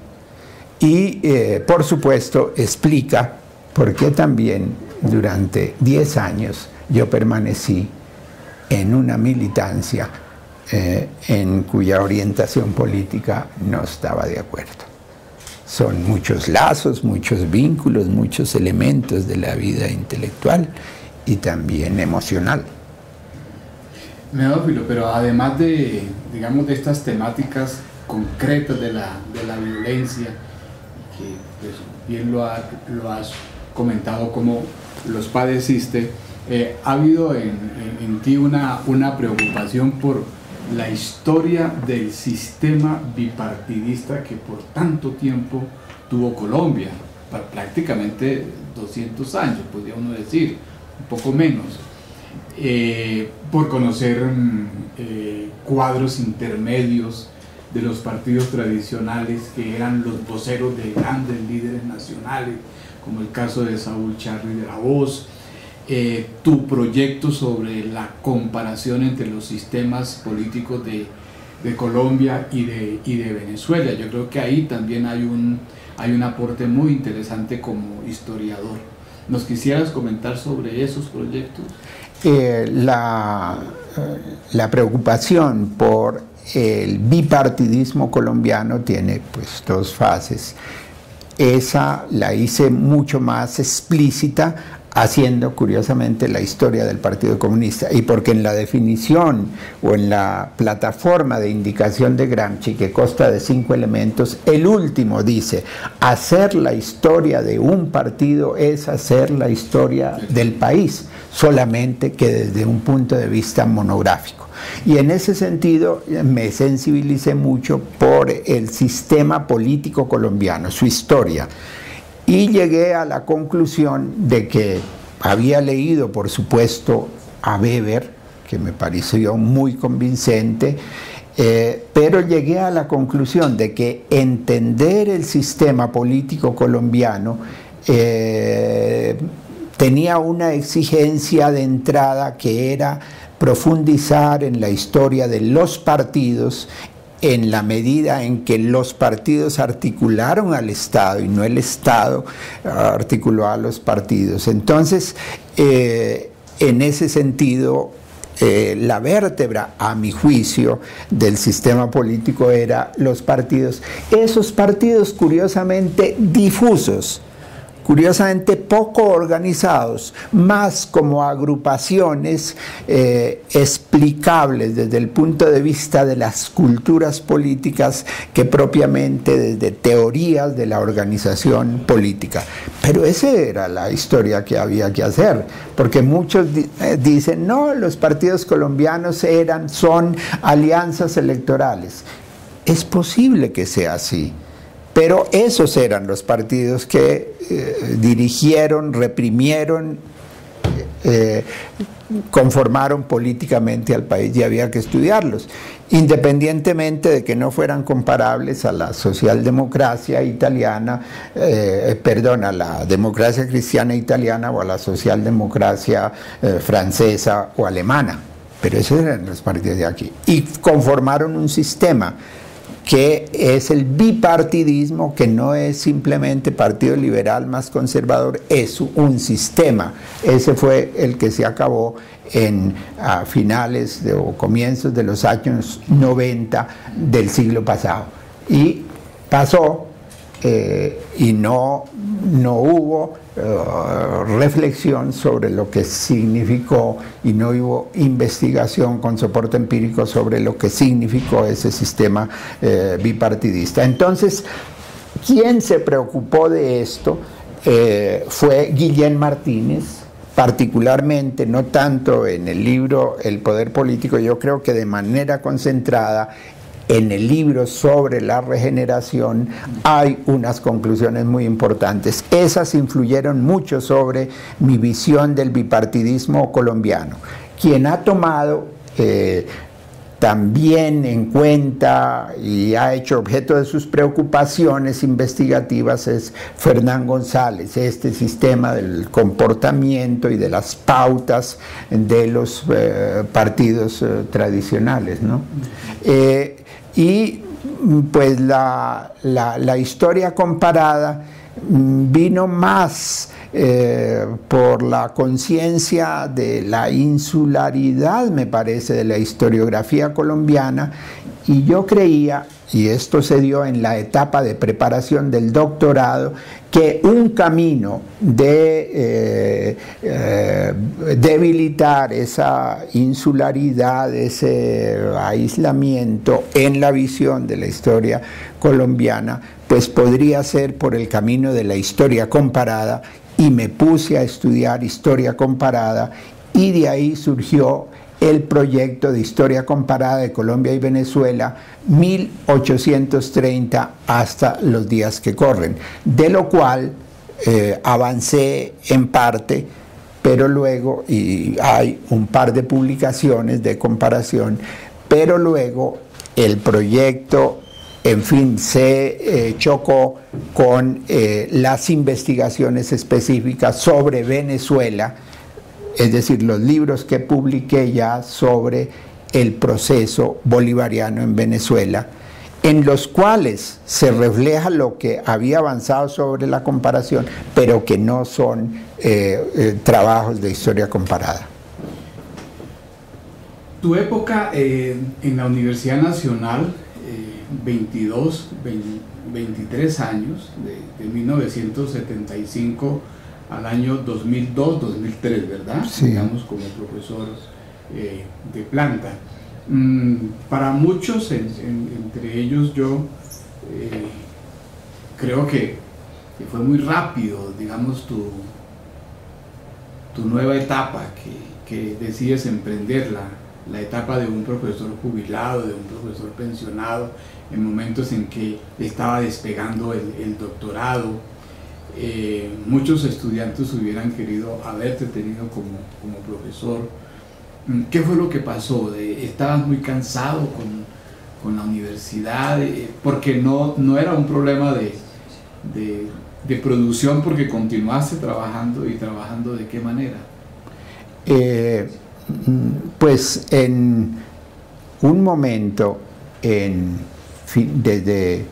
Y por supuesto explica por qué también durante 10 años yo permanecí en una militancia en cuya orientación política no estaba de acuerdo. Son muchos lazos, muchos vínculos, muchos elementos de la vida intelectual y también emocional. Meófilo, pero además de, digamos, de estas temáticas concretas de la violencia, que pues, bien lo has comentado cómo los padeciste, ha habido en ti una preocupación por la historia del sistema bipartidista que por tanto tiempo tuvo Colombia, prácticamente 200 años, podría uno decir, un poco menos. Por conocer cuadros intermedios de los partidos tradicionales que eran los voceros de grandes líderes nacionales, como el caso de Saúl Charri de la Voz, tu proyecto sobre la comparación entre los sistemas políticos de Colombia y de Venezuela. Yo creo que ahí también hay un aporte muy interesante como historiador. ¿Nos quisieras comentar sobre esos proyectos? La preocupación por el bipartidismo colombiano tiene pues 2 fases. Esa la hice mucho más explícita haciendo curiosamente la historia del Partido Comunista, y porque en la definición o en la plataforma de indicación de Gramsci, que consta de 5 elementos, el último dice: hacer la historia de un partido es hacer la historia del país, solamente que desde un punto de vista monográfico. Y en ese sentido me sensibilicé mucho por el sistema político colombiano, su historia. Y llegué a la conclusión de que había leído, por supuesto, a Weber, que me pareció muy convincente, Pero llegué a la conclusión de que entender el sistema político colombiano tenía una exigencia de entrada que era profundizar en la historia de los partidos, en la medida en que los partidos articularon al Estado y no el Estado articuló a los partidos. Entonces, en ese sentido, la vértebra, a mi juicio, del sistema político era los partidos. Esos partidos, curiosamente, difusos, curiosamente poco organizados, más como agrupaciones explicables desde el punto de vista de las culturas políticas que propiamente desde teorías de la organización política. Pero esa era la historia que había que hacer, porque muchos dicen, no, los partidos colombianos son alianzas electorales. Es posible que sea así. Pero esos eran los partidos que dirigieron, reprimieron, conformaron políticamente al país y había que estudiarlos, independientemente de que no fueran comparables a la socialdemocracia italiana, a la democracia cristiana italiana o a la socialdemocracia francesa o alemana. Pero esos eran los partidos de aquí. Y conformaron un sistema que es el bipartidismo, que no es simplemente partido liberal más conservador, es un sistema. Ese fue el que se acabó a finales o comienzos de los años 90 del siglo pasado. Y pasó y no hubo reflexión sobre lo que significó y no hubo investigación con soporte empírico sobre lo que significó ese sistema bipartidista. Entonces, quien se preocupó de esto fue Guillén Martínez, particularmente, no tanto en el libro El Poder Político, yo creo que de manera concentrada en el libro sobre la regeneración hay unas conclusiones muy importantes. Esas influyeron mucho sobre mi visión del bipartidismo colombiano. Quien ha tomado también en cuenta y ha hecho objeto de sus preocupaciones investigativas es Fernán González, este sistema del comportamiento y de las pautas de los partidos tradicionales, ¿no? Y pues la historia comparada vino más por la conciencia de la insularidad, me parece, de la historiografía colombiana, y yo creía, y esto se dio en la etapa de preparación del doctorado, que un camino de debilitar esa insularidad, ese aislamiento en la visión de la historia colombiana, pues podría ser por el camino de la historia comparada, y me puse a estudiar historia comparada, y de ahí surgió el proyecto de historia comparada de Colombia y Venezuela 1830 hasta los días que corren, de lo cual avancé en parte, pero luego, y hay un par de publicaciones de comparación, pero luego el proyecto, en fin, se chocó con las investigaciones específicas sobre Venezuela, es decir, los libros que publiqué ya sobre el proceso bolivariano en Venezuela, en los cuales se refleja lo que había avanzado sobre la comparación, pero que no son trabajos de historia comparada. Tu época en la Universidad Nacional, 23 años, de 1975 al año 2002-2003, ¿verdad? Sí. Digamos, como profesor de planta. Para muchos, entre ellos yo, creo que fue muy rápido, digamos, tu nueva etapa que decides emprender, la etapa de un profesor jubilado, de un profesor pensionado, en momentos en que estaba despegando el doctorado. Muchos estudiantes hubieran querido haberte tenido como profesor. ¿Qué fue lo que pasó? ¿Estabas muy cansado la universidad, porque no era un problema de producción, porque continuaste trabajando, y trabajando ¿de qué manera? Pues en un momento, desde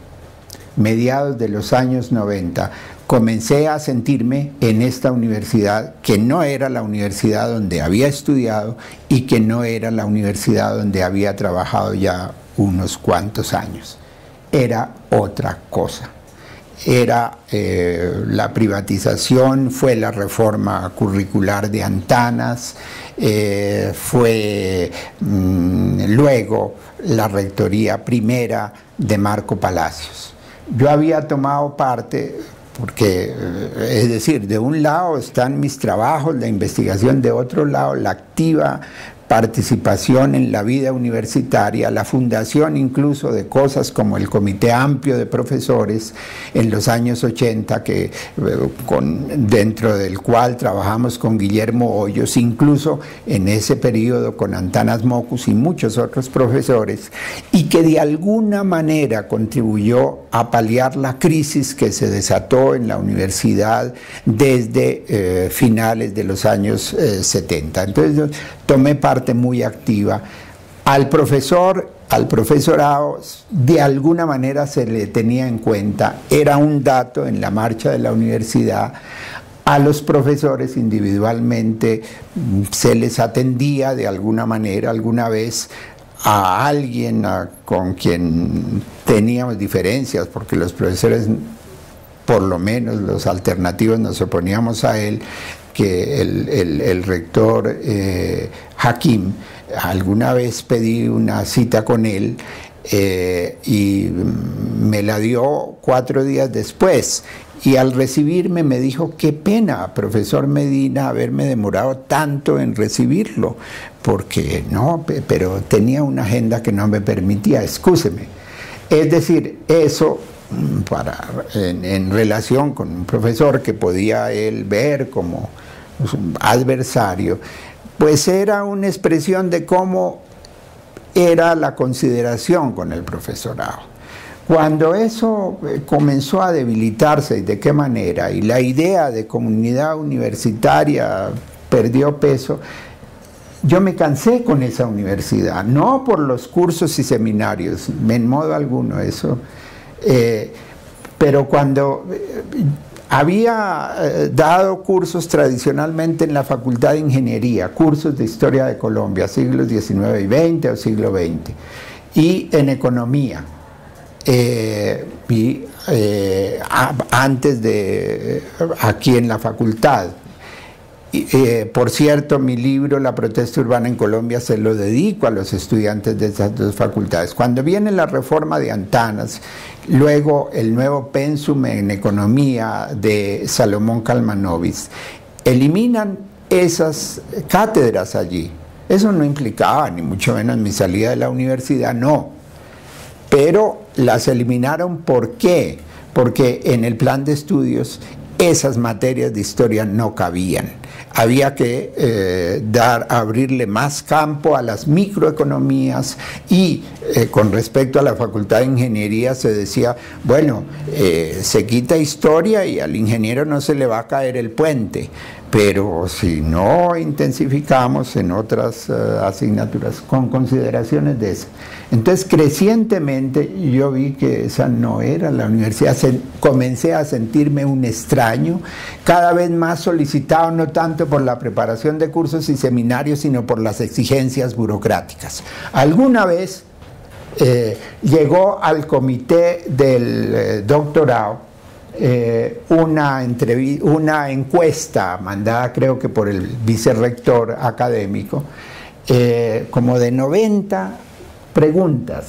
mediados de los años 90, comencé a sentirme en esta universidad, que no era la universidad donde había estudiado y que no era la universidad donde había trabajado ya unos cuantos años. Era otra cosa. Era la privatización, fue la reforma curricular de Antanas, fue luego la rectoría primera de Marco Palacios. Yo había tomado parte, porque, es decir, de un lado están mis trabajos, la investigación, de otro lado la activa participación en la vida universitaria, la fundación incluso de cosas como el Comité Amplio de Profesores en los años 80, dentro del cual trabajamos con Guillermo Hoyos, incluso en ese periodo con Antanas Mockus y muchos otros profesores, y que de alguna manera contribuyó a paliar la crisis que se desató en la universidad desde finales de los años 70. Entonces yo tomé parte muy activa. Al profesorado, de alguna manera se le tenía en cuenta, era un dato en la marcha de la universidad. A los profesores individualmente se les atendía de alguna manera, alguna vez a alguien con quien teníamos diferencias, porque los profesores, por lo menos los alternativos, nos oponíamos a él, que el rector Hakim. Alguna vez pedí una cita con él y me la dio 4 días después, y al recibirme me dijo: qué pena, profesor Medina, haberme demorado tanto en recibirlo, porque no, pero tenía una agenda que no me permitía, excúseme. Es decir, eso en relación con un profesor que podía él ver como un adversario, pues era una expresión de cómo era la consideración con el profesorado. Cuando eso comenzó a debilitarse, y de qué manera, y la idea de comunidad universitaria perdió peso, yo me cansé con esa universidad, no por los cursos y seminarios, en modo alguno eso, pero cuando había dado cursos tradicionalmente en la Facultad de Ingeniería, cursos de Historia de Colombia, siglos XIX y XX o siglo XX, y en Economía, antes de aquí en la facultad. Por cierto, mi libro La protesta urbana en Colombia se lo dedico a los estudiantes de esas dos facultades. Cuando viene la reforma de Antanas, luego el nuevo pensum en economía de Salomón Kalmanovitz, eliminan esas cátedras allí. Eso no implicaba ni mucho menos mi salida de la universidad, no, pero las eliminaron. ¿Por qué? Porque en el plan de estudios esas materias de historia no cabían. Había que abrirle más campo a las microeconomías, y con respecto a la Facultad de Ingeniería se decía, bueno, se quita historia y al ingeniero no se le va a caer el puente, pero si no intensificamos en otras asignaturas con consideraciones de esas. Entonces, crecientemente yo vi que esa no era la universidad, comencé a sentirme un extraño, cada vez más solicitado, no tanto por la preparación de cursos y seminarios, sino por las exigencias burocráticas. Alguna vez llegó al comité del doctorado una encuesta mandada, creo que por el vicerrector académico, como de 90 preguntas,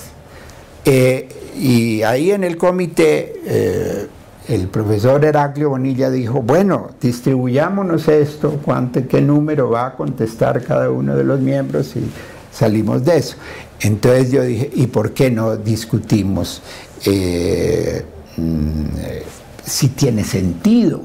y ahí en el comité el profesor Heraclio Bonilla dijo, bueno, distribuyámonos esto, qué número va a contestar cada uno de los miembros, y salimos de eso. Entonces yo dije, ¿y por qué no discutimos si tiene sentido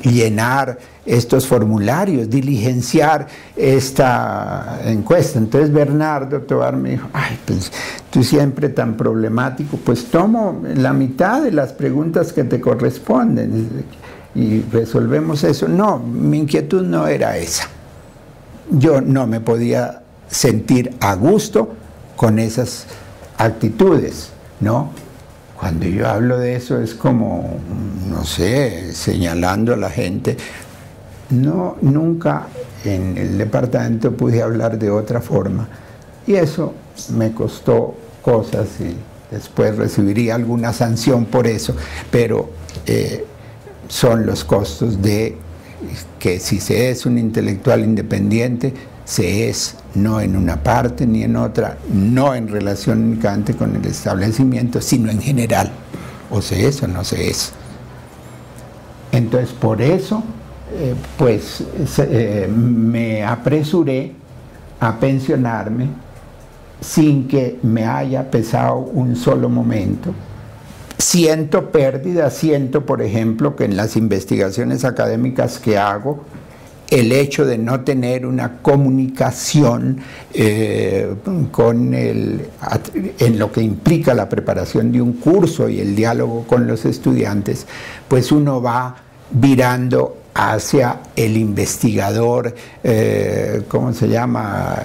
llenar estos formularios, diligenciar esta encuesta. Entonces Bernardo Tovar me dijo, ay, pues tú siempre tan problemático, pues tomo la mitad de las preguntas que te corresponden y resolvemos eso. No, mi inquietud no era esa. Yo no me podía sentir a gusto con esas actitudes, ¿no? Cuando yo hablo de eso es como, no sé, señalando a la gente. No, nunca en el departamento pude hablar de otra forma y eso me costó cosas y después recibiría alguna sanción por eso, pero son los costos de que si se es un intelectual independiente, se es no en una parte ni en otra, no en relación únicamente con el establecimiento, sino en general, o se es o no se es. Entonces por eso me apresuré a pensionarme sin que me haya pesado un solo momento. Siento pérdida, siento por ejemplo que en las investigaciones académicas que hago, el hecho de no tener una comunicación en lo que implica la preparación de un curso y el diálogo con los estudiantes, pues uno va virando hacia el investigador, ¿cómo se llama?,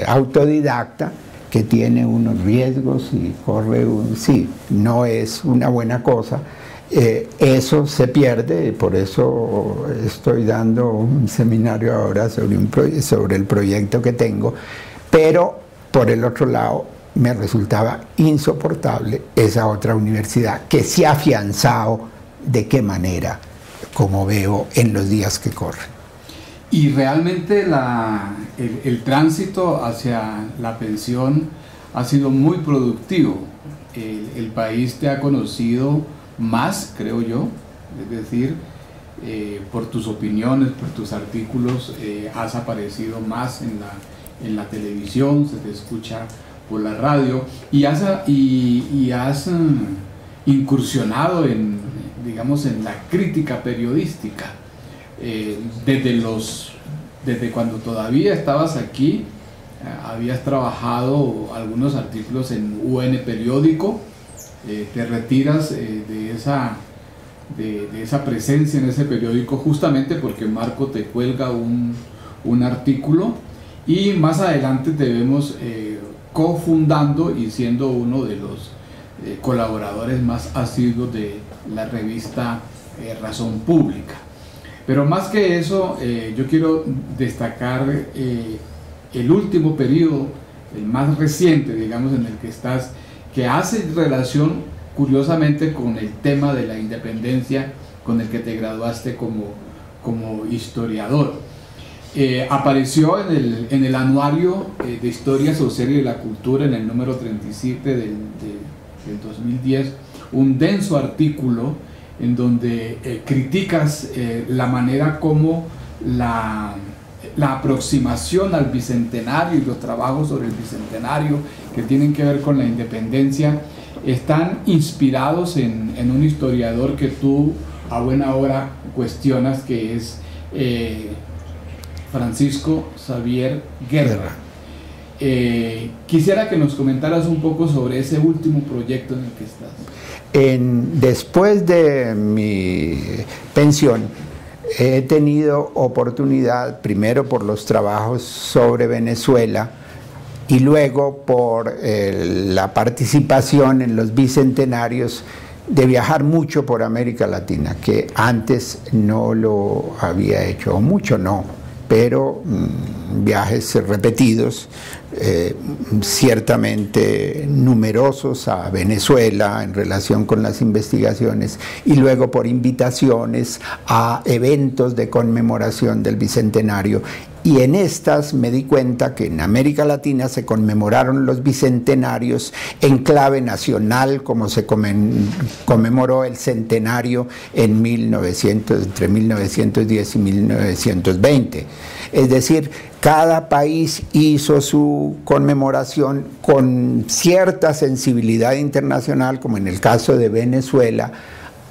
autodidacta, que tiene unos riesgos y corre sí, no es una buena cosa. Eso se pierde, por eso estoy dando un seminario ahora sobre el proyecto que tengo, pero por el otro lado me resultaba insoportable esa otra universidad que se ha afianzado de qué manera, como veo en los días que corren. Y realmente el tránsito hacia la pensión ha sido muy productivo. El país te ha conocido más, creo yo, es decir, por tus opiniones, por tus artículos, has aparecido más en la televisión, se te escucha por la radio y has incursionado digamos, en la crítica periodística. Desde cuando todavía estabas aquí, habías trabajado algunos artículos en UN Periódico, te retiras de esa presencia en ese periódico justamente porque Marco te cuelga un artículo y más adelante te vemos cofundando y siendo uno de los colaboradores más asiduos de la revista Razón Pública. Pero más que eso, yo quiero destacar el último periodo, el más reciente, digamos, en el que estás, que hace relación curiosamente con el tema de la independencia con el que te graduaste como historiador. Apareció en el anuario de Historia Social y de la Cultura, en el número 37 del 2010, un denso artículo en donde criticas la manera como la aproximación al bicentenario y los trabajos sobre el bicentenario que tienen que ver con la independencia están inspirados en un historiador que tú a buena hora cuestionas, que es Francisco Xavier Guerra. Quisiera que nos comentaras un poco sobre ese último proyecto en el que estás. Después de mi pensión, he tenido oportunidad, primero por los trabajos sobre Venezuela y luego por la participación en los bicentenarios, de viajar mucho por América Latina, que antes no lo había hecho, o mucho no, pero viajes repetidos, ciertamente numerosos a Venezuela en relación con las investigaciones y luego por invitaciones a eventos de conmemoración del bicentenario. Y en estas me di cuenta que en América Latina se conmemoraron los bicentenarios en clave nacional, como se conmemoró el centenario entre 1910 y 1920. Es decir, cada país hizo su conmemoración con cierta sensibilidad internacional, como en el caso de Venezuela,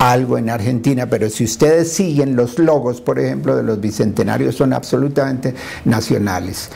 algo en Argentina, pero si ustedes siguen los logos, por ejemplo, de los bicentenarios, son absolutamente nacionales.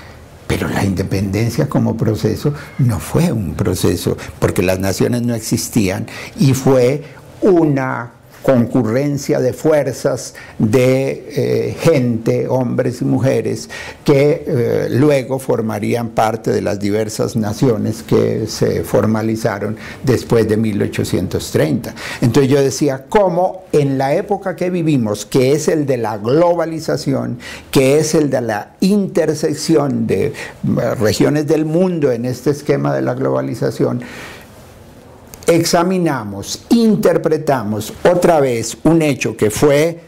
Pero la independencia como proceso no fue un proceso, porque las naciones no existían, y fue una concurrencia de fuerzas, de gente, hombres y mujeres, que luego formarían parte de las diversas naciones que se formalizaron después de 1830. Entonces yo decía, ¿cómo en la época que vivimos, que es el de la globalización, que es el de la intersección de regiones del mundo en este esquema de la globalización, examinamos, interpretamos otra vez un hecho que fue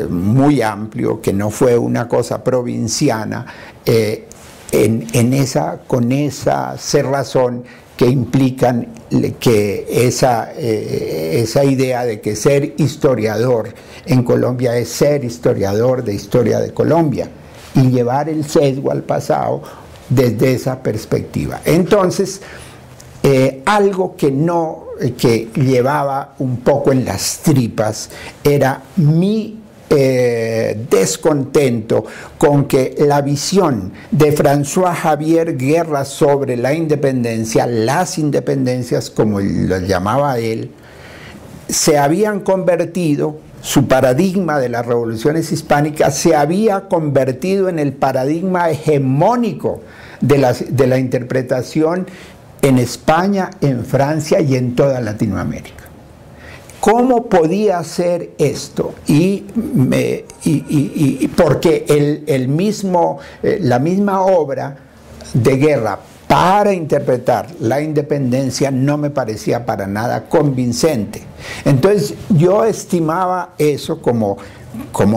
muy amplio, que no fue una cosa provinciana, con esa cerrazón que implican que esa idea de que ser historiador en Colombia es ser historiador de historia de Colombia, y llevar el sesgo al pasado desde esa perspectiva. Entonces, algo que llevaba un poco en las tripas era mi descontento con que la visión de François Javier Guerra sobre la independencia, las independencias como lo llamaba él, se habían convertido, su paradigma de las revoluciones hispánicas se había convertido en el paradigma hegemónico de la interpretación en España, en Francia y en toda Latinoamérica. ¿Cómo podía ser esto? Porque la misma obra de Guerra para interpretar la independencia no me parecía para nada convincente. Entonces yo estimaba eso como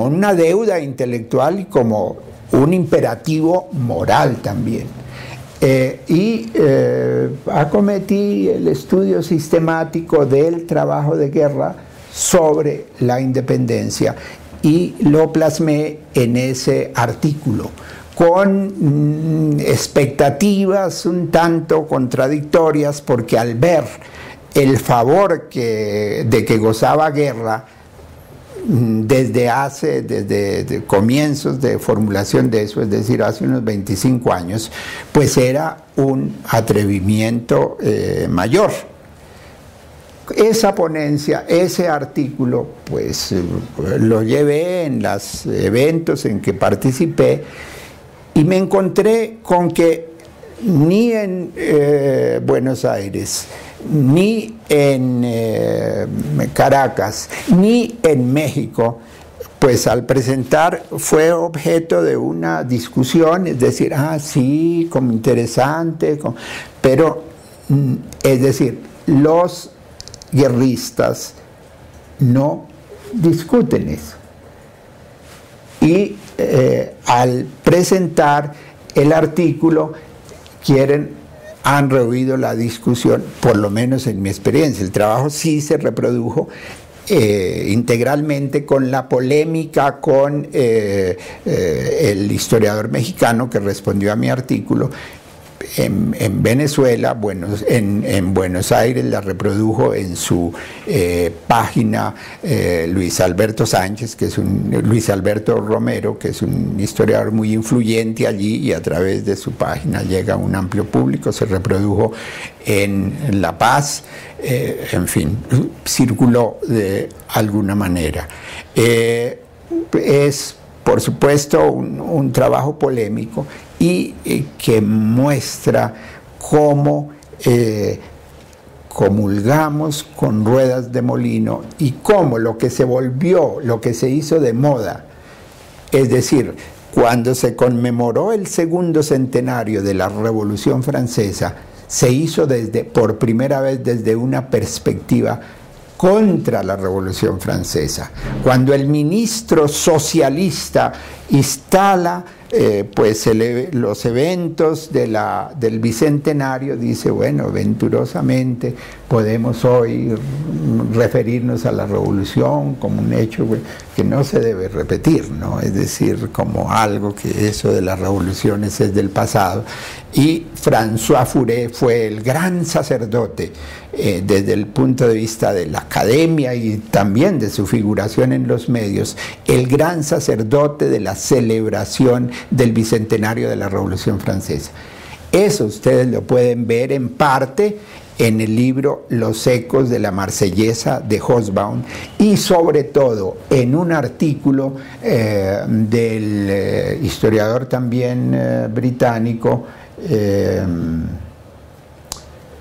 una deuda intelectual y como un imperativo moral también. Acometí el estudio sistemático del trabajo de Guerra sobre la independencia y lo plasmé en ese artículo, con expectativas un tanto contradictorias, porque al ver el favor de que gozaba Guerra desde comienzos de formulación de eso, es decir, hace unos 25 años, pues era un atrevimiento mayor. Esa ponencia, ese artículo, pues lo llevé en los eventos en que participé y me encontré con que ni en Buenos Aires, ni en Caracas, ni en México, pues al presentar fue objeto de una discusión, es decir, sí, como interesante, pero, es decir, los guerristas no discuten eso. Y al presentar el artículo han rehuido la discusión, por lo menos en mi experiencia. El trabajo sí se reprodujo integralmente con la polémica con el historiador mexicano que respondió a mi artículo. En Venezuela, en Buenos Aires la reprodujo en su página Luis Alberto Sánchez, Luis Alberto Romero, que es un historiador muy influyente allí, y a través de su página llega a un amplio público. Se reprodujo en La Paz, en fin, circuló de alguna manera. Es, por supuesto, un trabajo polémico y que muestra cómo comulgamos con ruedas de molino y cómo lo que se hizo de moda, es decir, cuando se conmemoró el segundo centenario de la Revolución Francesa, se hizo por primera vez desde una perspectiva contra la Revolución Francesa. Cuando el ministro socialista instala pues los eventos del Bicentenario, dice, bueno, venturosamente podemos hoy referirnos a la Revolución como un hecho que no se debe repetir, ¿no? Es decir, como algo que eso de las revoluciones es del pasado. Y François Furet fue el gran sacerdote desde el punto de vista de la academia y también de su figuración en los medios, el gran sacerdote de la celebración del Bicentenario de la Revolución Francesa. Eso ustedes lo pueden ver en parte en el libro Los ecos de la Marsellesa de Hobsbawm y sobre todo en un artículo del historiador también británico,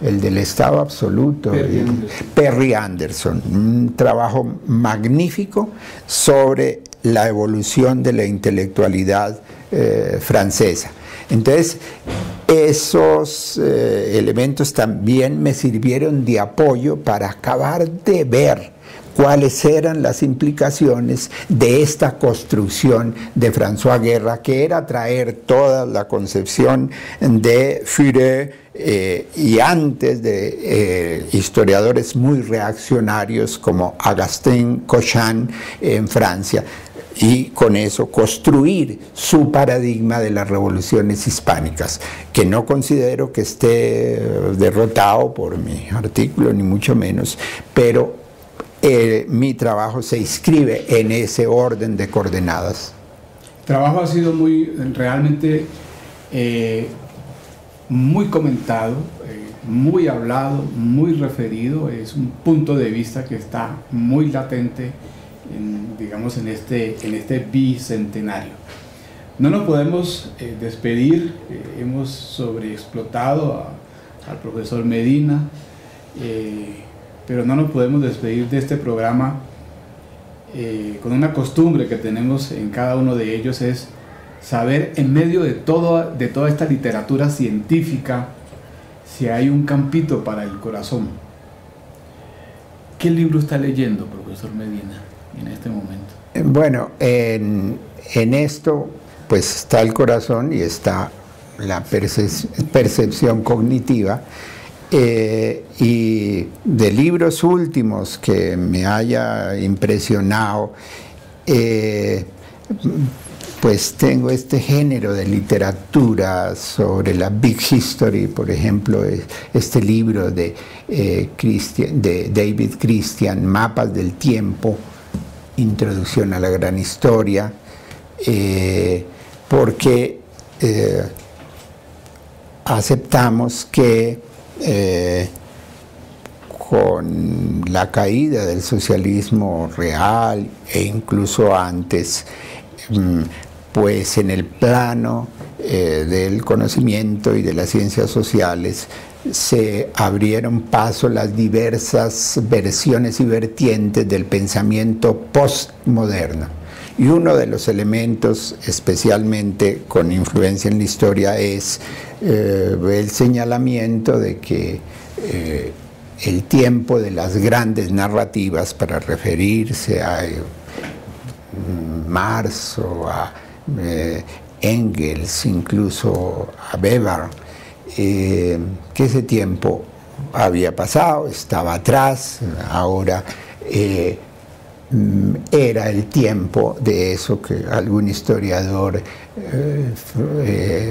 el del Estado Absoluto, Perry Anderson, un trabajo magnífico sobre la evolución de la intelectualidad francesa. Entonces, esos elementos también me sirvieron de apoyo para acabar de ver cuáles eran las implicaciones de esta construcción de François Guerra, que era traer toda la concepción de Furet y antes de historiadores muy reaccionarios como Augustin Cochin en Francia, y con eso construir su paradigma de las revoluciones hispánicas, que no considero que esté derrotado por mi artículo, ni mucho menos, pero mi trabajo se inscribe en ese orden de coordenadas. El trabajo ha sido realmente muy comentado, muy hablado, muy referido. Es un punto de vista que está muy latente digamos en este bicentenario. No nos podemos despedir, hemos sobreexplotado al profesor Medina, pero no nos podemos despedir de este programa con una costumbre que tenemos en cada uno de ellos, es saber en medio de toda esta literatura científica si hay un campito para el corazón. ¿Qué libro está leyendo, profesor Medina, en este momento? Bueno, en esto pues está el corazón y está la percepción cognitiva, y de libros últimos que me haya impresionado, pues tengo este género de literatura sobre la Big History, por ejemplo, este libro de David Christian, Mapas del Tiempo, Introducción a la Gran Historia, porque aceptamos que con la caída del socialismo real e incluso antes, pues en el plano del conocimiento y de las ciencias sociales se abrieron paso las diversas versiones y vertientes del pensamiento postmoderno. Y uno de los elementos, especialmente con influencia en la historia, es el señalamiento de que el tiempo de las grandes narrativas, para referirse a Marx o a Engels, incluso a Weber, que ese tiempo había pasado, estaba atrás, ahora era el tiempo de eso que algún historiador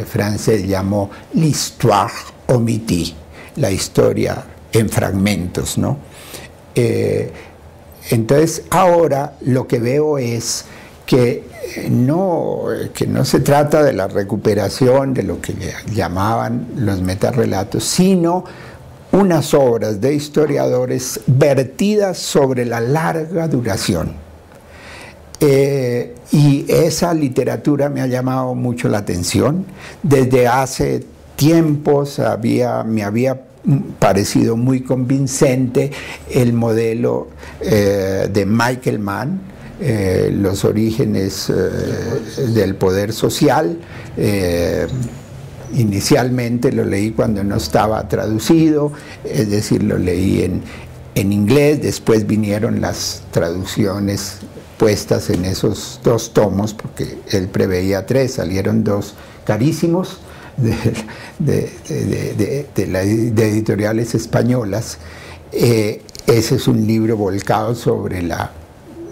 francés llamó l'histoire omitée, la historia en fragmentos, ¿no? Entonces ahora lo que veo es que no se trata de la recuperación de lo que llamaban los metarrelatos, sino unas obras de historiadores vertidas sobre la larga duración. Y esa literatura me ha llamado mucho la atención. Desde hace tiempos me había parecido muy convincente el modelo de Michael Mann, los orígenes del poder social. Inicialmente lo leí cuando no estaba traducido, es decir, lo leí en inglés, después vinieron las traducciones puestas en esos 2 tomos, porque él preveía 3, salieron 2 carísimos de editoriales españolas. Ese es un libro volcado sobre la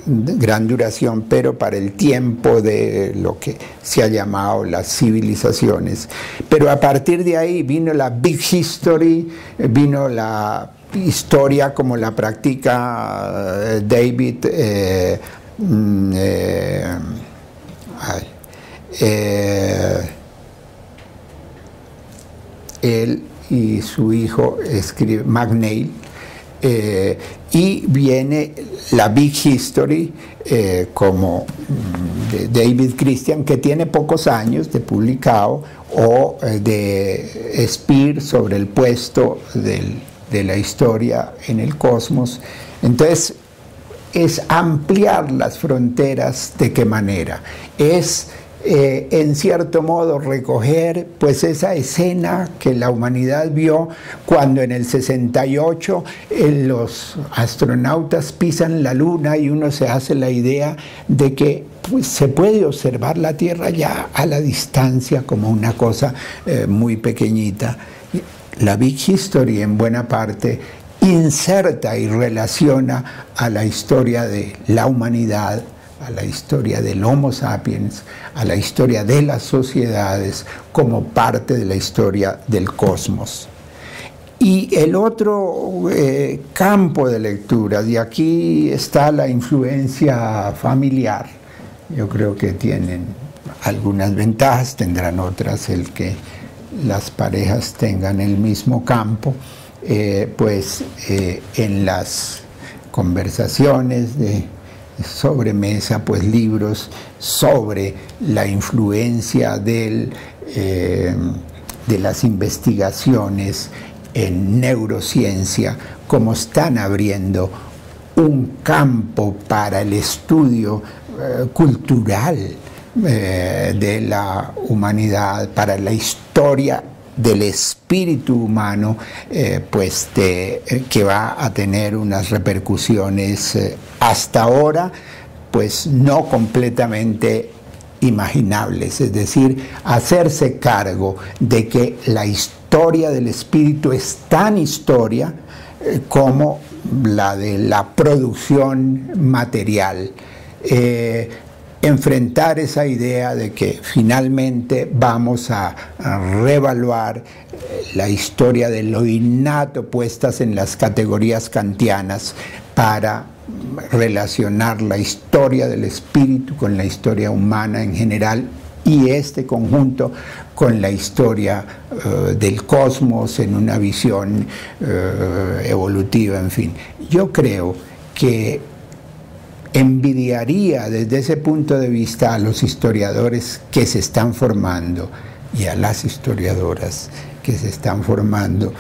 gran duración, pero para el tiempo de lo que se ha llamado las civilizaciones. Pero a partir de ahí vino la Big History, vino la historia como la practica David, él y su hijo escribe McNeill, y viene la Big History como de David Christian, que tiene pocos años de publicado, o de Speer sobre el puesto de la historia en el cosmos. Entonces es ampliar las fronteras. ¿De qué manera? Es en cierto modo recoger pues esa escena que la humanidad vio cuando en el 68 los astronautas pisan la luna, y uno se hace la idea de que pues, se puede observar la Tierra ya a la distancia como una cosa muy pequeñita. La Big History en buena parte inserta y relaciona a la historia de la humanidad, a la historia del Homo sapiens, a la historia de las sociedades como parte de la historia del cosmos. Y el otro campo de lecturas, y aquí está la influencia familiar, yo creo que tienen algunas ventajas, tendrán otras el que las parejas tengan el mismo campo, en las conversaciones de sobremesa, pues libros sobre la influencia de las investigaciones en neurociencia, como están abriendo un campo para el estudio cultural de la humanidad, para la historia del espíritu humano, que va a tener unas repercusiones hasta ahora pues no completamente imaginables. Es decir, hacerse cargo de que la historia del espíritu es tan historia como la de la producción material. Enfrentar esa idea de que finalmente vamos a reevaluar la historia de lo innato puestas en las categorías kantianas para relacionar la historia del espíritu con la historia humana en general, y este conjunto con la historia del cosmos en una visión evolutiva, en fin. Yo creo que envidiaría desde ese punto de vista a los historiadores que se están formando y a las historiadoras que se están formando,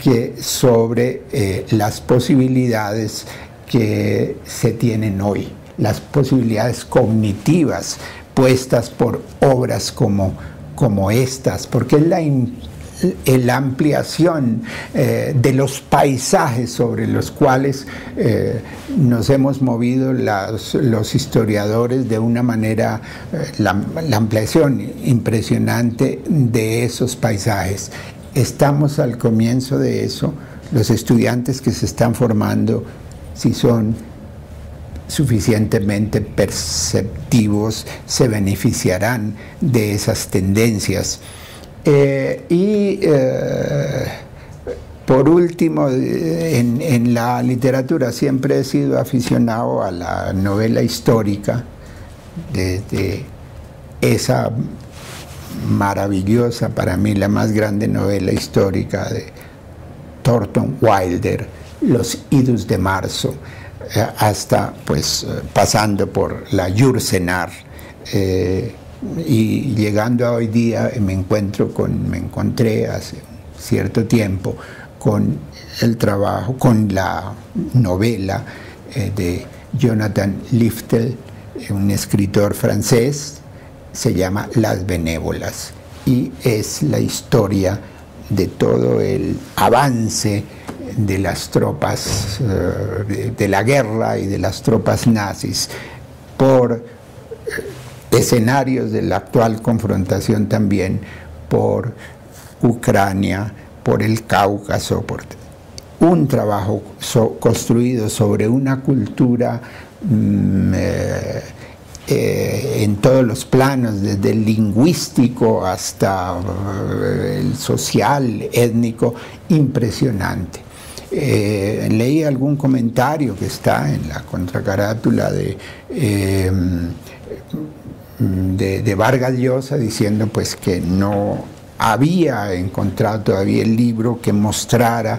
que sobre las posibilidades que se tienen hoy, las posibilidades cognitivas puestas por obras como estas, porque es la ampliación de los paisajes sobre los cuales nos hemos movido los historiadores de una manera, la ampliación impresionante de esos paisajes. Estamos al comienzo de eso. Los estudiantes que se están formando, si son suficientemente perceptivos, se beneficiarán de esas tendencias. Por último, en la literatura siempre he sido aficionado a la novela histórica, desde esa maravillosa, para mí la más grande novela histórica de Thornton Wilder, Los Idus de Marzo, hasta pues pasando por la Yursenar, y llegando a hoy día me encontré hace cierto tiempo con el trabajo, con la novela de Jonathan Liftel, un escritor francés, se llama Las Benévolas, y es la historia de todo el avance de las tropas de la guerra y de las tropas nazis por escenarios de la actual confrontación también, por Ucrania, por el Cáucaso, por un trabajo construido sobre una cultura en todos los planos, desde el lingüístico hasta el social, étnico, impresionante. Leí algún comentario que está en la contracarátula de Vargas Llosa diciendo pues que no había encontrado todavía el libro que mostrara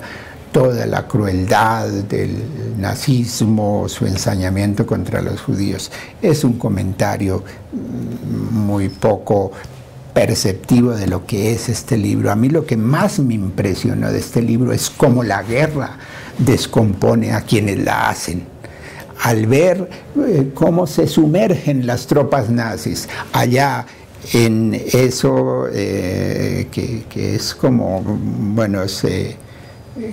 toda la crueldad del nazismo, su ensañamiento contra los judíos. Es un comentario muy poco perceptivo de lo que es este libro. A mí lo que más me impresionó de este libro es cómo la guerra descompone a quienes la hacen. Al ver cómo se sumergen las tropas nazis allá en eso que es como, bueno,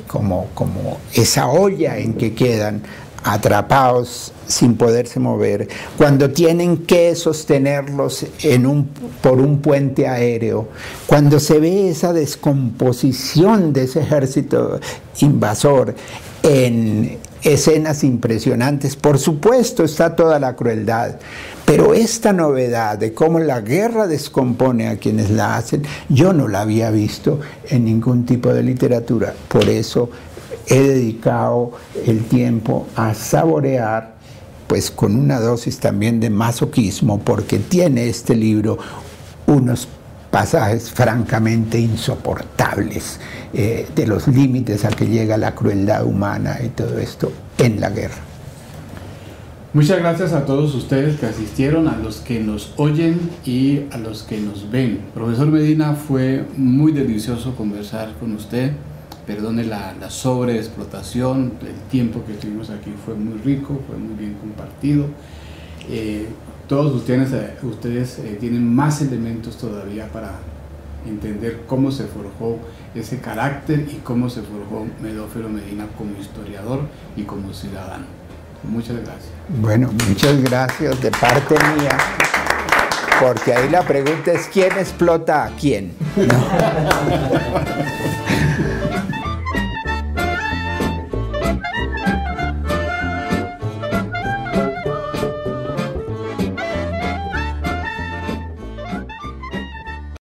como esa olla en que quedan atrapados sin poderse mover, cuando tienen que sostenerlos por un puente aéreo, cuando se ve esa descomposición de ese ejército invasor en escenas impresionantes. Por supuesto está toda la crueldad, pero esta novedad de cómo la guerra descompone a quienes la hacen, yo no la había visto en ningún tipo de literatura. Por eso he dedicado el tiempo a saborear, pues con una dosis también de masoquismo, porque tiene este libro unos pasajes francamente insoportables de los límites a que llega la crueldad humana y todo esto en la guerra. Muchas gracias a todos ustedes que asistieron, a los que nos oyen y a los que nos ven. Profesor Medina, fue muy delicioso conversar con usted. Perdone la sobreexplotación, el tiempo que estuvimos aquí fue muy rico, fue muy bien compartido. Todos ustedes tienen más elementos todavía para entender cómo se forjó ese carácter y cómo se forjó Medófilo Medina como historiador y como ciudadano. Muchas gracias. Bueno, muchas gracias de parte mía, porque ahí la pregunta es ¿quién explota a quién? ¿No?